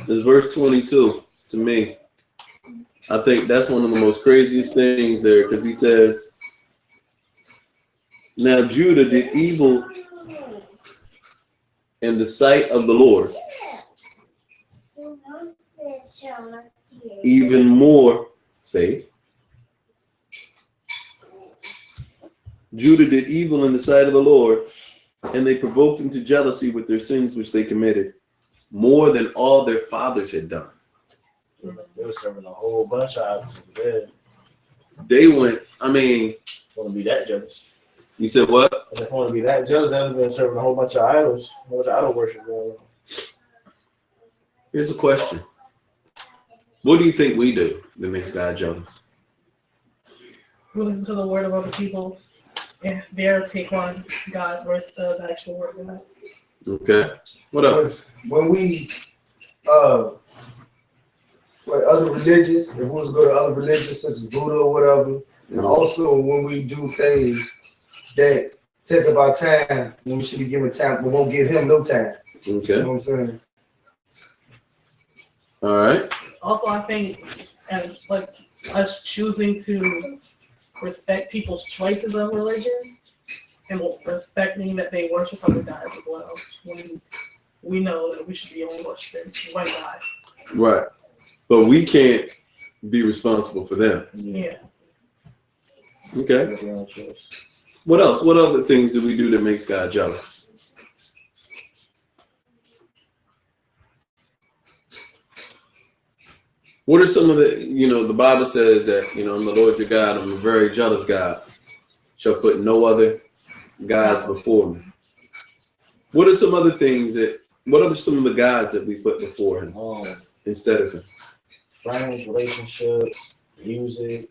is verse 22 to me. I think that's one of the most craziest things there, because he says, now Judah did evil in the sight of the Lord, even more faith. Judah did evil in the sight of the Lord, and they provoked him to jealousy with their sins which they committed, more than all their fathers had done. They were serving a whole bunch of items over there. They went, I mean. Want to be that jealous. You said what? I said, if I want to be that jealous, I've been serving a whole bunch of idols, a whole bunch of idol worship going on. Here's a question. What do you think we do that makes God jealous? We listen to the word of other people and their take on God's words to the actual word of God. Okay. What else? When we like other religions, if we was to go to other religions such as Buddha or whatever, and also when we do things that take up our time when we should be giving time, but won't give him no time. Okay. You know what I'm saying? All right. Also, I think as like us choosing to respect people's choices of religion and respecting that they worship other gods as well. We know that we should be only worshiping one God. Right. But we can't be responsible for them. Yeah. Okay. What else? What other things do we do that makes God jealous? What are some of the, the Bible says that, I'm the Lord your God, I'm a very jealous God, shall put no other gods before me. What are some other things what are some of the gods that we put before him instead of him? Friends, relationships, music.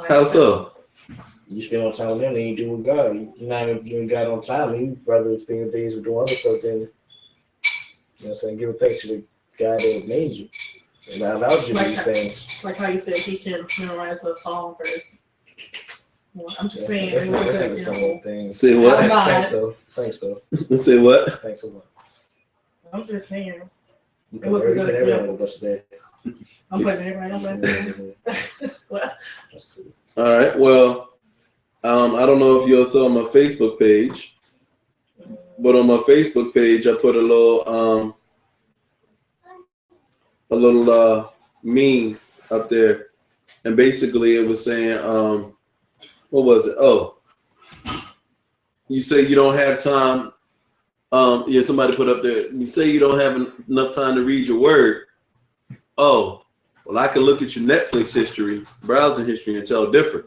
How so? You spend on time with them, then you do with God. You're not even giving God on time. You rather spend days doing other stuff than, giving thanks to the God that made you and allowed you to do these things. Like how you said he can memorize a song verse. Well, I'm just saying. That's not the same thing. Say what? Thanks though. Say what? Thanks a lot. I'm just saying. It was a good example. I'm putting everybody on blast. What? That's cool. All right. Well, I don't know if you all saw my Facebook page, but on my Facebook page, I put a little meme up there, and basically it was saying, what was it? Oh, you say you don't have time. Yeah, somebody put up there. You say you don't have enough time to read your word. Oh, well, I can look at your Netflix history, browsing history, and tell different.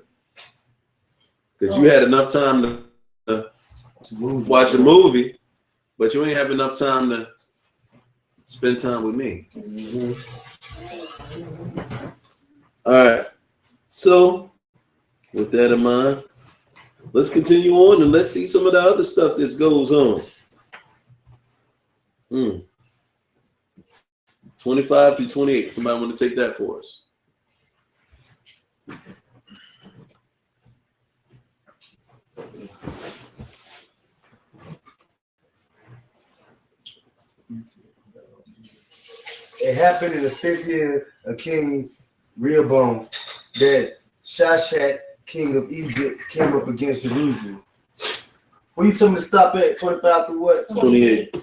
Because you had enough time to watch a movie, but you ain't have enough time to spend time with me. Mm-hmm. All right. So, with that in mind, let's continue on and let's see some of the other stuff that goes on. 25 through 28. Somebody want to take that for us? It happened in the 5th year of King Rehoboam, that Shishak, king of Egypt, came up against Jerusalem. What you told me to stop at? 25 through what? 28.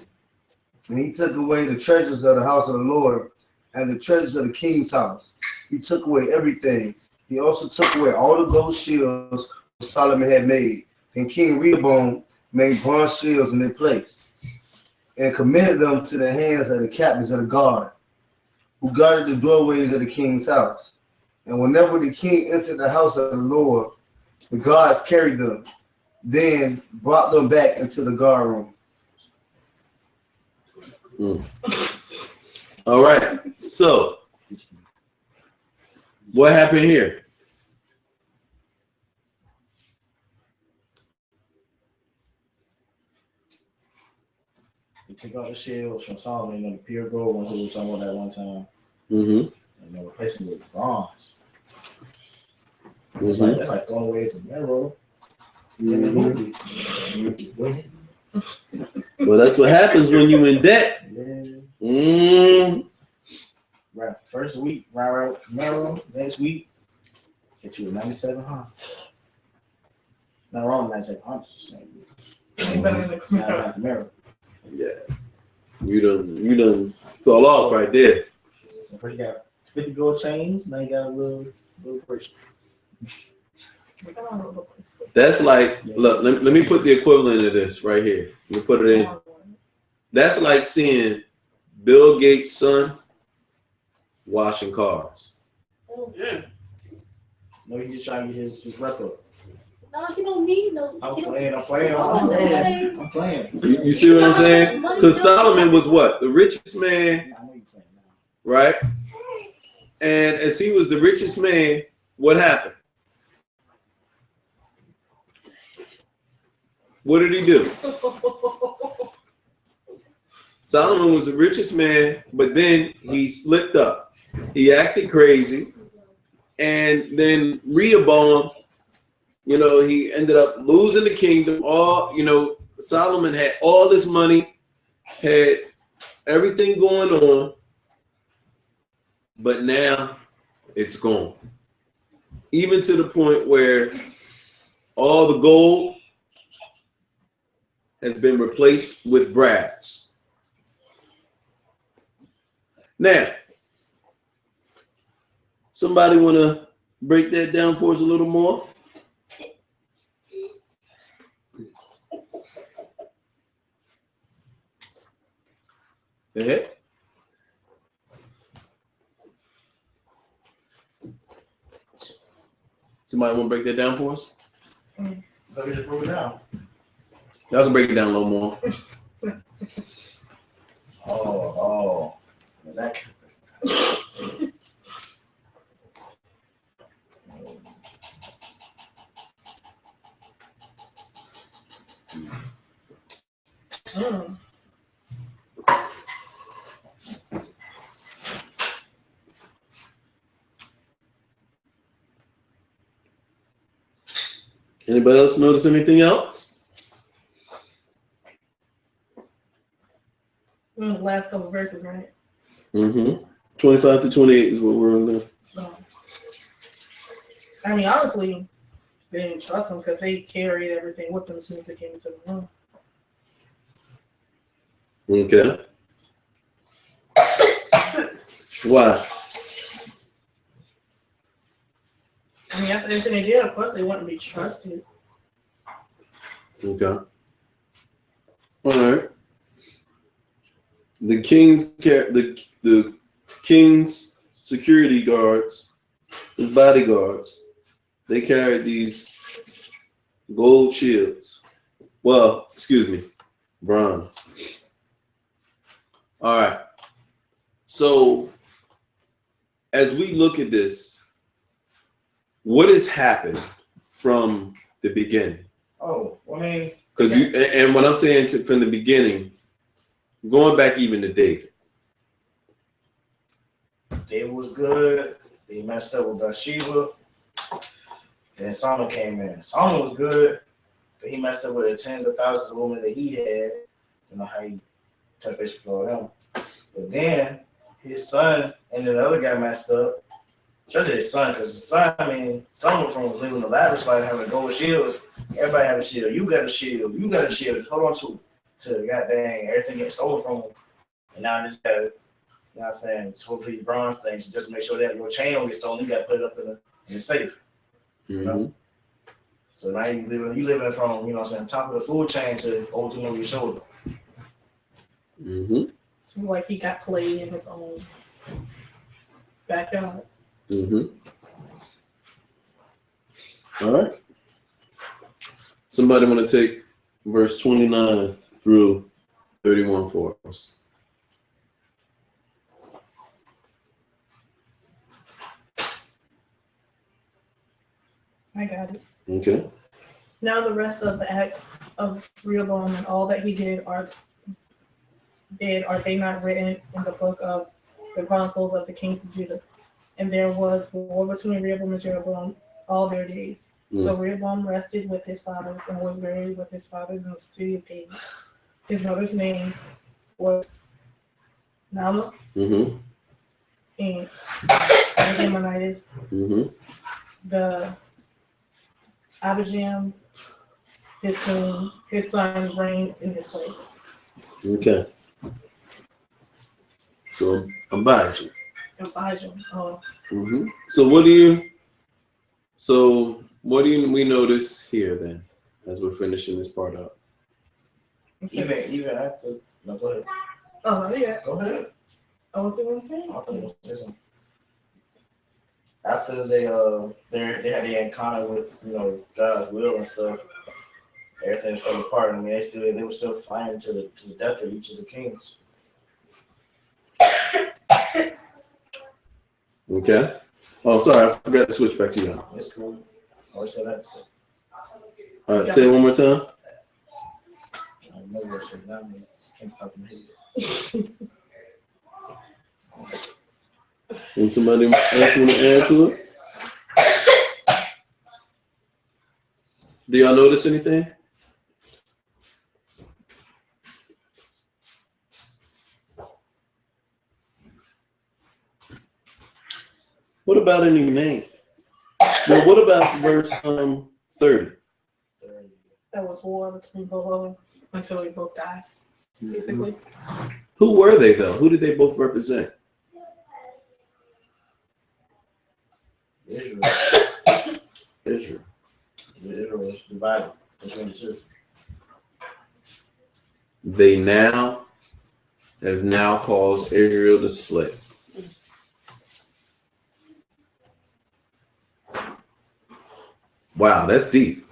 And he took away the treasures of the house of the Lord and the treasures of the king's house. He took away everything. He also took away all the gold shields Solomon had made. And King Rehoboam made bronze shields in their place and committed them to the hands of the captains of the guard, who guarded the doorways of the king's house. And whenever the king entered the house of the Lord, the guards carried them, then brought them back into the guard room. All right. So, what happened here? They took out the shields from Solomon and the pure gold ones that we were talking about that one time. Mm-hmm. And they replaced them with bronze. Mm-hmm. That's like throwing away the mirror. Mm-hmm. Well, that's what happens when you in debt. Yeah. Right. First week, right. Camaro. Next week, get you a 9700. Not wrong, 9700. Just saying. Ain't better than the Camaro. Camaro. Yeah. You done fell off right there. So first you got 50 gold chains, now you got a little bracelet. That's like, look, let me put the equivalent of this right here. Let me put it in. That's like seeing Bill Gates' son washing cars. Mm-hmm. No, he just trying to get his record. No, he don't need no. I'm he playing. You see what I'm saying? Because Solomon was what? The richest man, right? And as he was the richest man, what happened? What did he do? Solomon was the richest man, but then he slipped up. He acted crazy. And then Rehoboam, he ended up losing the kingdom. Solomon had all this money, had everything going on, but now it's gone. Even to the point where all the gold has been replaced with brass. Now, somebody want to break that down for us a little more? Go ahead. Somebody want to break that down for us? Let me just broke it down. Y'all can break it down a little more. Oh. That. Anybody else notice anything else? The last couple verses, right? Mm-hmm. 25 to 28 is what we're on there. I mean, honestly, they didn't trust them because they carried everything with them as soon as they came into the room. Okay. Why? I mean, after everything they did, of course, they wouldn't be trusted. Okay. All right. The king's security guards, his bodyguards, they carried these gold shields. Well, excuse me, bronze. All right. So, as we look at this, what has happened from the beginning? Oh, I mean, Because and what I'm saying from the beginning, going back even to David. David was good. He messed up with Bathsheba. Then Solomon came in. Solomon was good, but he messed up with the tens of thousands of women that he had. You know how he touched base with all them. But then his son and then the other guy messed up. Especially his son, because his son, I mean, someone from living a lavish life having gold shields. Everybody have a shield. You got a shield. You got a shield. Just hold on to goddamn everything gets stolen from him. And now this guy, you know what I'm saying, hopefully bronze things, just to make sure that your chain don't get stolen. You got to put it up in the safe. You know? So now you living from, you know what I'm saying, top of the food chain to over your shoulder. This is like he got played in his own backyard. All right. Somebody want to take verse 29 through 31 for us. I got it. Okay. Now the rest of the acts of Rehoboam and all that he did are they not written in the book of the Chronicles of the Kings of Judah? And there was war between Rehoboam and Jeroboam all their days. So Rehoboam rested with his fathers and was buried with his fathers in the city of David. His mother's name was Naamah, and Ammonitis. The Abijam, his son reigned in his place. Okay. So Abijam. Oh. So what do we notice here then, as we're finishing this part up? Even after, no, go ahead. Oh, yeah. Go ahead. Oh, what's it going to say? I thought it was this one. After they had the encounter with, you know, God's will and stuff, everything fell apart. I mean, they were still fighting to the death of each of the kings. Okay. Oh, sorry, I forgot to switch back to you. That's cool. I always say that. All right, say it one more time. I know what I said now. I just can't talk in my head. And somebody else want to add to it? Do y'all notice anything? What about any name? Well, what about verse 30? That was war between both of them until they both died, basically. Who were they, though? Who did they both represent? Israel. Israel. Israel was divided between the two. They have now caused Israel to split. Wow, that's deep.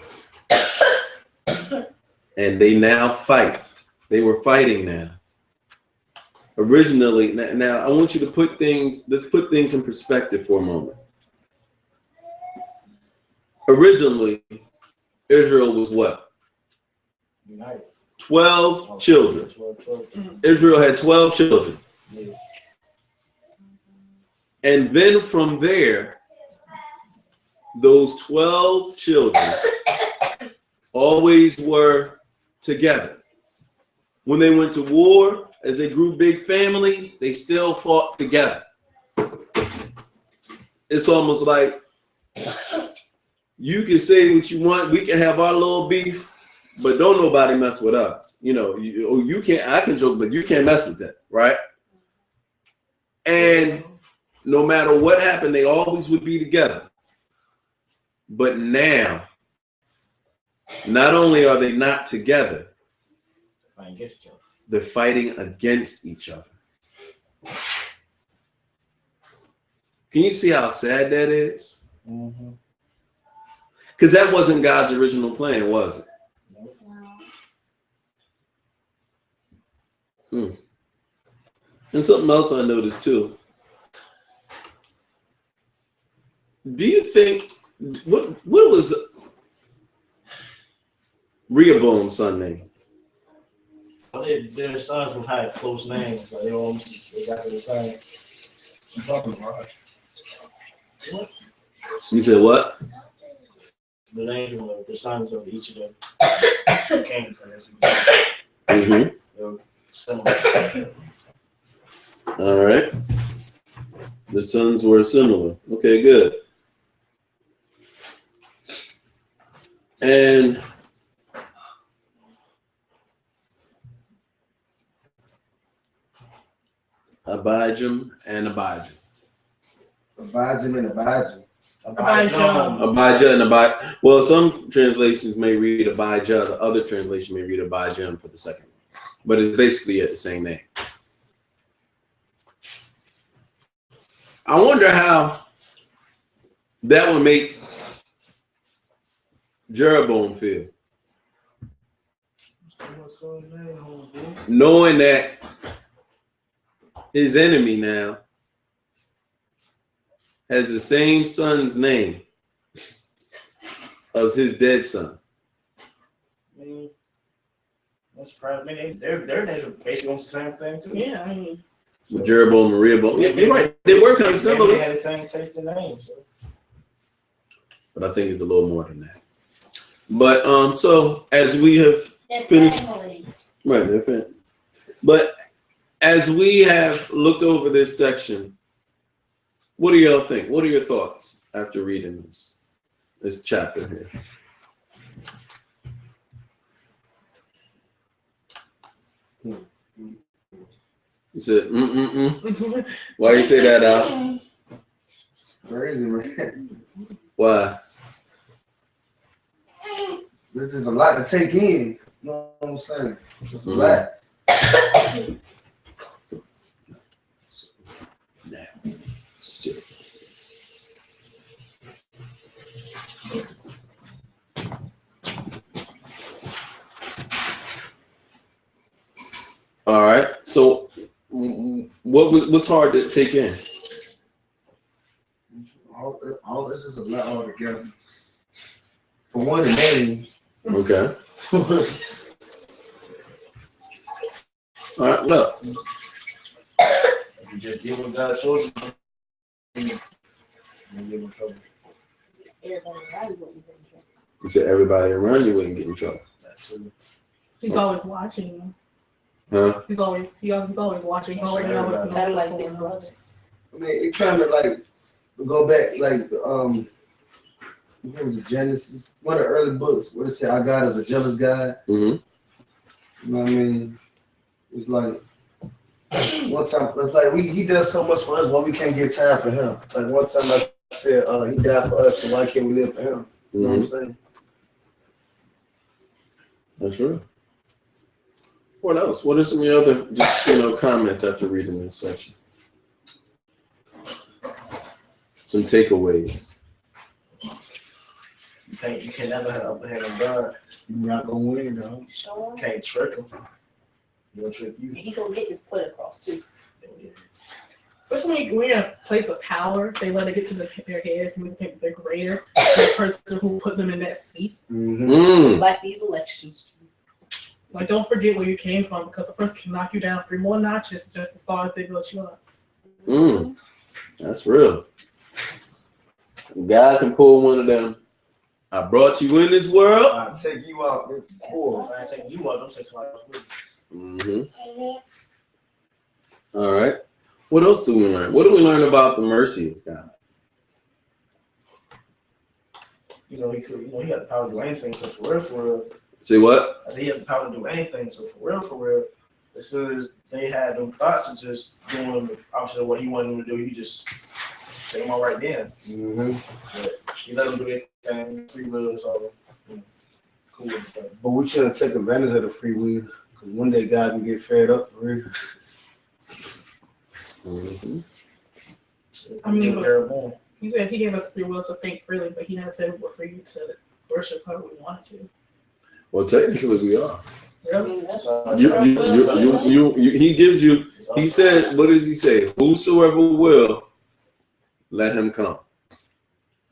And they now fight. They were fighting now. Originally, now I want you to let's put things in perspective for a moment. Originally, Israel was what? United. 12 children. Israel had 12 children. Yeah. And then from there, those 12 children always were together. When they went to war, as they grew big families, they still fought together. It's almost like you can say what you want. We can have our little beef, but don't nobody mess with us. You know, you can't, I can joke, but you can't mess with that, right? And no matter what happened, they always would be together. But now, not only are they not together, they're fighting against each other. Can you see how sad that is? Because that wasn't God's original plan, was it? And something else I noticed too. Do you think what was Rehoboam's son name? Their sons would have close names, but they got the same. I'm talking about. You said what? The names of the sons of each of them kings. All right. The sons were similar. Okay, good. And Abijam and Abijah. Abijam and Abijah. Abijah and Abijah. Well, some translations may read Abijah. The other translation may read Abijam for the second one. But it's basically the same name. I wonder how that would make Jeroboam feel. Knowing that his enemy now has the same son's name as his dead son. I mean, that's probably, I mean, their names are basically on the same thing too. Yeah, I mean. So Jeroboam and Rehoboam. Yeah, you're right. They were kind of similar. They had the same taste in names. So. But I think it's a little more than that. But so as we have finished, right, they're family. But as we have looked over this section, what do y'all think? What are your thoughts after reading this chapter here? You said, Why do you say that, Al? Crazy, man. Why? This is a lot to take in. You know what I'm saying? It's a lot. All right. So, what's hard to take in? All this is a lot altogether. For one, the names. Okay. All right. Look. If you just deal with God's children, you get in trouble. You said everybody around you wouldn't get in trouble. He's always watching you. Huh? He's always watching. He already knows what's going on. I mean, it kind of like go back like what was it, Genesis? One of the early books where it said our God is a jealous God. Mm-hmm. You know what I mean? It's like one time it's like he does so much for us, why we can't get time for him. Like one time I said he died for us, so why can't we live for him? You know what I'm saying? That's true. What else? What are some of your other just comments after reading this section? Some takeaways. You can never have upper hand on God. You're not gonna win, though. Sure. Can't trick him. He'll trick you. He gonna get his point across too. Especially when you're in a place of power, they let it get to their heads and they think they're greater than the person who put them in that seat. Mm. Like these elections. Like, don't forget where you came from, because a person can knock you down 3 more notches just as far as they built you up. Mm. That's real. God can pull one of them. I brought you in this world. I'll take you out. If I ain't taking you out, don't take somebody else with you. Mm-hmm. All right. What else do we learn? What do we learn about the mercy of God? He got the power to do anything. So for real. Say what? I said he had the power to do anything. So for real, as soon as they had them thoughts of just doing the opposite of what he wanted them to do, he just take them all right then. Mm-hmm. But he let them do anything, free will, so cool and stuff. But we shouldn't take advantage of the free will, because one day God can get fed up for real. Mm-hmm. I mean, he said he gave us free will to think freely, but he never said we were free to worship however we wanted to. Well, technically we are. Really? He gives you, he said, what does he say? Whosoever will, let him come.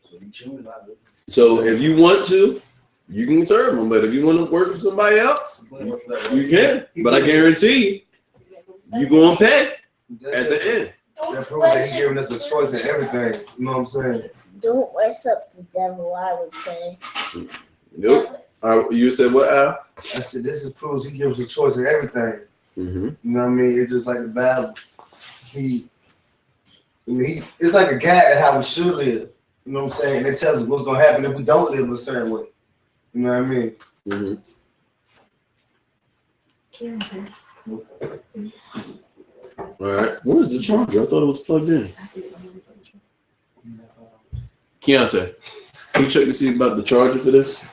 So you choose not to. So if you want to, you can serve him. But if you want to work for somebody else, you can. But I guarantee you going to pay at the end. That proves that he's giving us a choice in everything. You know what I'm saying? Don't worship the devil, I would say. Nope. You said what, Al? I said this proves he gives us a choice in everything. Mm-hmm. You know what I mean? It's just like the Bible. It's It's like a guide to how we should live. You know what I'm saying? It tells us what's gonna happen if we don't live a certain way. You know what I mean? Mm-hmm. All right. Where's the charger? I thought it was plugged in. Keontae, can you check to see about the charger for this?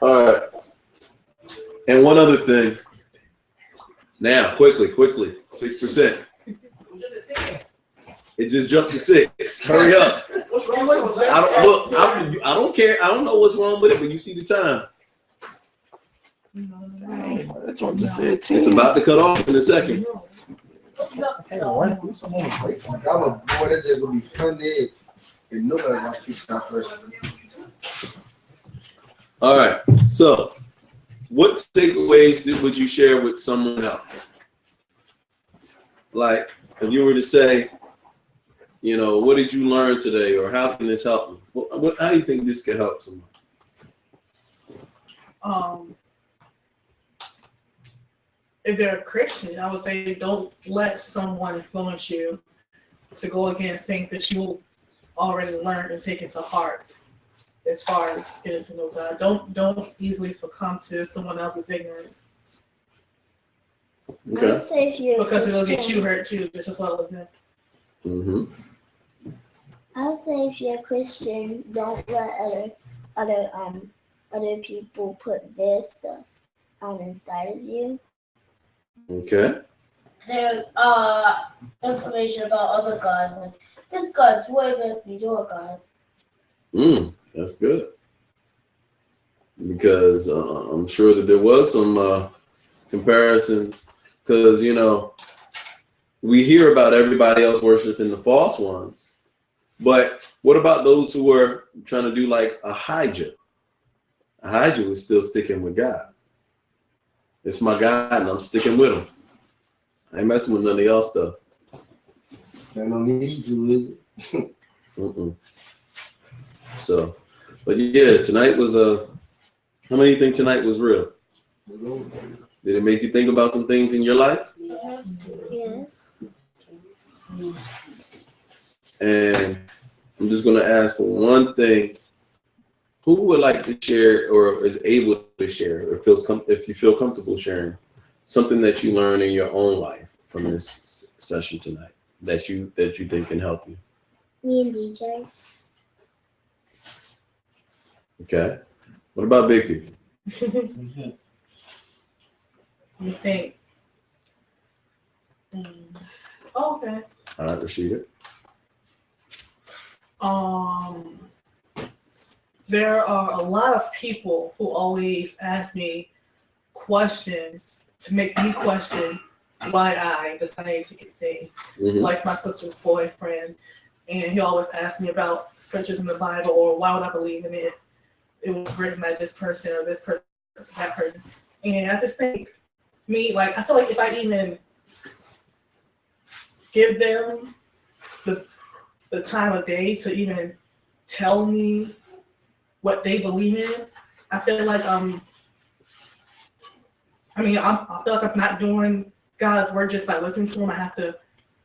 All right. And one other thing. Now, quickly, 6%. It just jumped to 6. Hurry up. I don't care. I don't know what's wrong with it, but you see the time. It's about to cut off in a second. I'm a boy, that's just gonna be Sunday. And nobody wants to start first. All right. So, what takeaways would you share with someone else? Like, if you were to say, you know, what did you learn today, or how can this help me? How do you think this could help someone? If they're a Christian, I would say don't let someone influence you to go against things that you already learned and take into heart. As far as getting to know God, don't easily succumb to someone else's ignorance. Okay. Because it'll get you hurt too, just as well as them. Mm-hmm. I'll say if you're a Christian, don't let other people put their stuff inside of you. Okay. Their information about other gods. Like, this God's way better than your God. That's good. Because I'm sure that there was some comparisons. Because, you know, we hear about everybody else worshiping the false ones. But what about those who were trying to do like Ahijah? Ahijah was still sticking with God. It's my God, and I'm sticking with him. I ain't messing with none of y'all stuff. I don't need to, is it? So, but yeah, tonight was how many think tonight was real? Did it make you think about some things in your life? Yes. Yes. And I'm just gonna ask for one thing. Who would like to share, or is able to share, or if you feel comfortable sharing something that you learned in your own life from this session tonight that you think can help you? Me and DJ. Okay. What about big people? You think? Oh, okay. All right, Rashida. There are a lot of people who always ask me questions to make me question why I decided to get saved. Mm-hmm. Like my sister's boyfriend, and he always asks me about scriptures in the Bible, or why would I believe in it? It was written by this person or this person, that person. And I just think I feel like if I even give them the time of day to even tell me what they believe in, I feel like I feel like I'm not doing God's work just by listening to him. I have to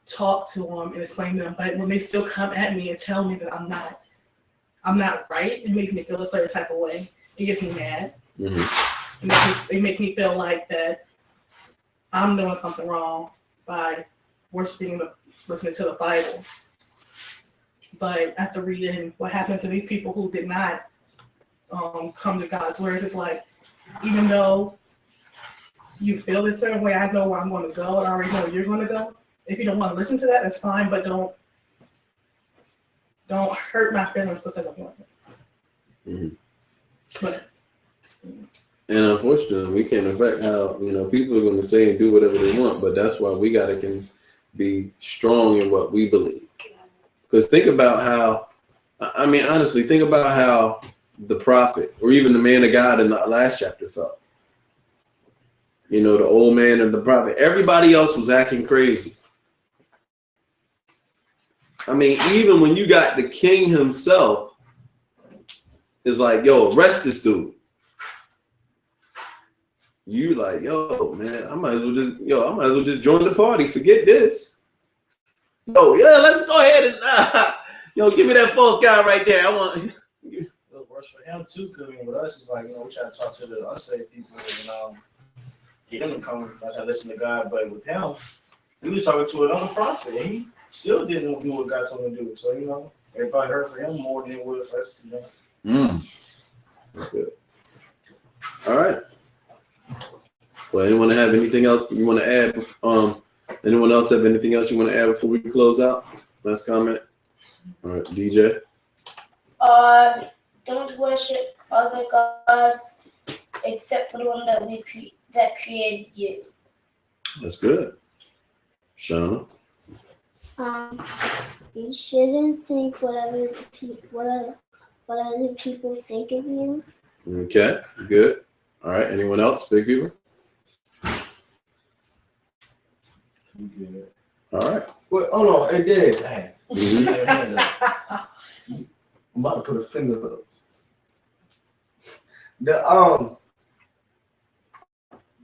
talk to them and explain to them. But when they still come at me and tell me that I'm not right, it makes me feel a certain type of way. It gets me mad. Mm-hmm. They make me feel like that I'm doing something wrong by worshiping and listening to the Bible. But after reading what happened to these people who did not come to God's words, it's like, even though you feel a certain way, I know where I'm going to go, and I already know where you're going to go. If you don't want to listen to that, that's fine, but don't hurt my feelings because I'm doing it. Mm-hmm. But, and unfortunately, we can't affect how people are going to say and do whatever they want. But that's why we can be strong in what we believe. Because think about how, honestly, think about how the prophet or even the man of God in the last chapter felt. The old man and the prophet. Everybody else was acting crazy. Even when you got the king himself, is like, yo, arrest this dude. you like, yo, man, I might as well just join the party. Forget this. Yo, yeah, let's go ahead and yo, give me that false guy right there. I want. It works for him too, because with us, it's like, we try to talk to the unsaved people and get them to come. That's how listen to God. But with him, he was talking to another prophet, and he still didn't do what God told him to do. So everybody heard from him more than it would for us. Good. All right. Well, anyone have anything else you want to add? Anyone else have anything else you want to add before we close out? Last comment. All right, DJ. Don't worship other gods except for the one that created you. That's good. Shauna. You shouldn't think what other people think of you. Okay, good. All right, anyone else? Big people? Good. All right. Wait, hold on. Hey, Dad. Mhm. I'm about to put a finger up.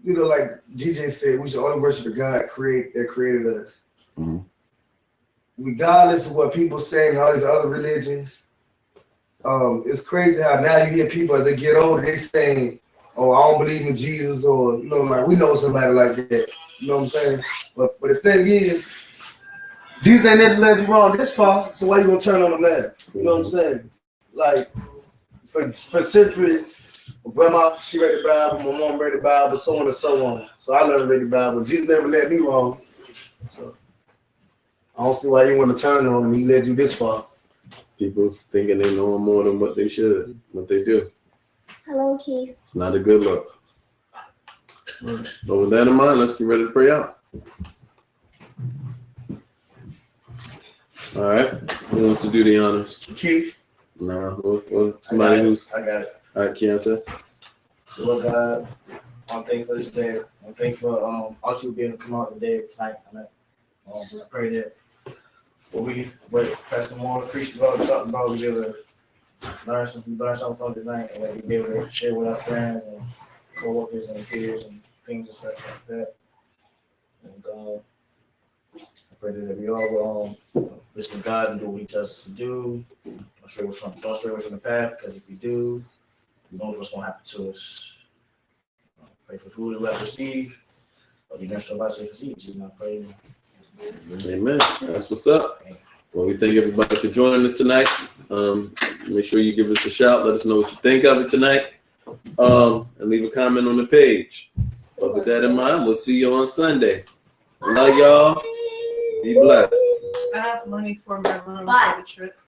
Like GJ said, we should only worship the God that created us. Mhm. Regardless of what people say and all these other religions, it's crazy how now you hear people as they get older, they saying, "Oh, I don't believe in Jesus," or like we know somebody like that. You know what I'm saying? But the thing is, Jesus ain't never led you wrong this far, so why you gonna turn on him now? You know what I'm saying? Like for centuries, my grandma, she read the Bible, my mom read the Bible, so on and so on. So I learned to read the Bible. Jesus never led me wrong. So I don't see why you want to turn on him. He led you this far. People thinking they know more than what they should, what they do. Hello, Keith. It's not a good look. But with that in mind, let's get ready to pray out. All right. Who wants to do the honors? Keith. No, somebody who's. I got it. All right, Keontae. Lord God, one thing for this day. One thing for all you being able to come out today tonight. I pray that what Pastor Moore preached about, talking about, we be able to learn something from tonight, and that we be able to share with our friends and co-workers and peers and things and such like that. And I pray that we all will listen to God and do what He tells us to do. Don't stray away from the path, because if we do, we know what's going to happen to us. Pray for food that we have to receive, but we never about to receive. Jesus, I pray. Amen. That's what's up. Well, we thank everybody for joining us tonight. Make sure you give us a shout. Let us know what you think of it tonight. And leave a comment on the page. But with that in mind, we'll see you on Sunday. Love y'all. Be blessed. I have money for my loan for the trip.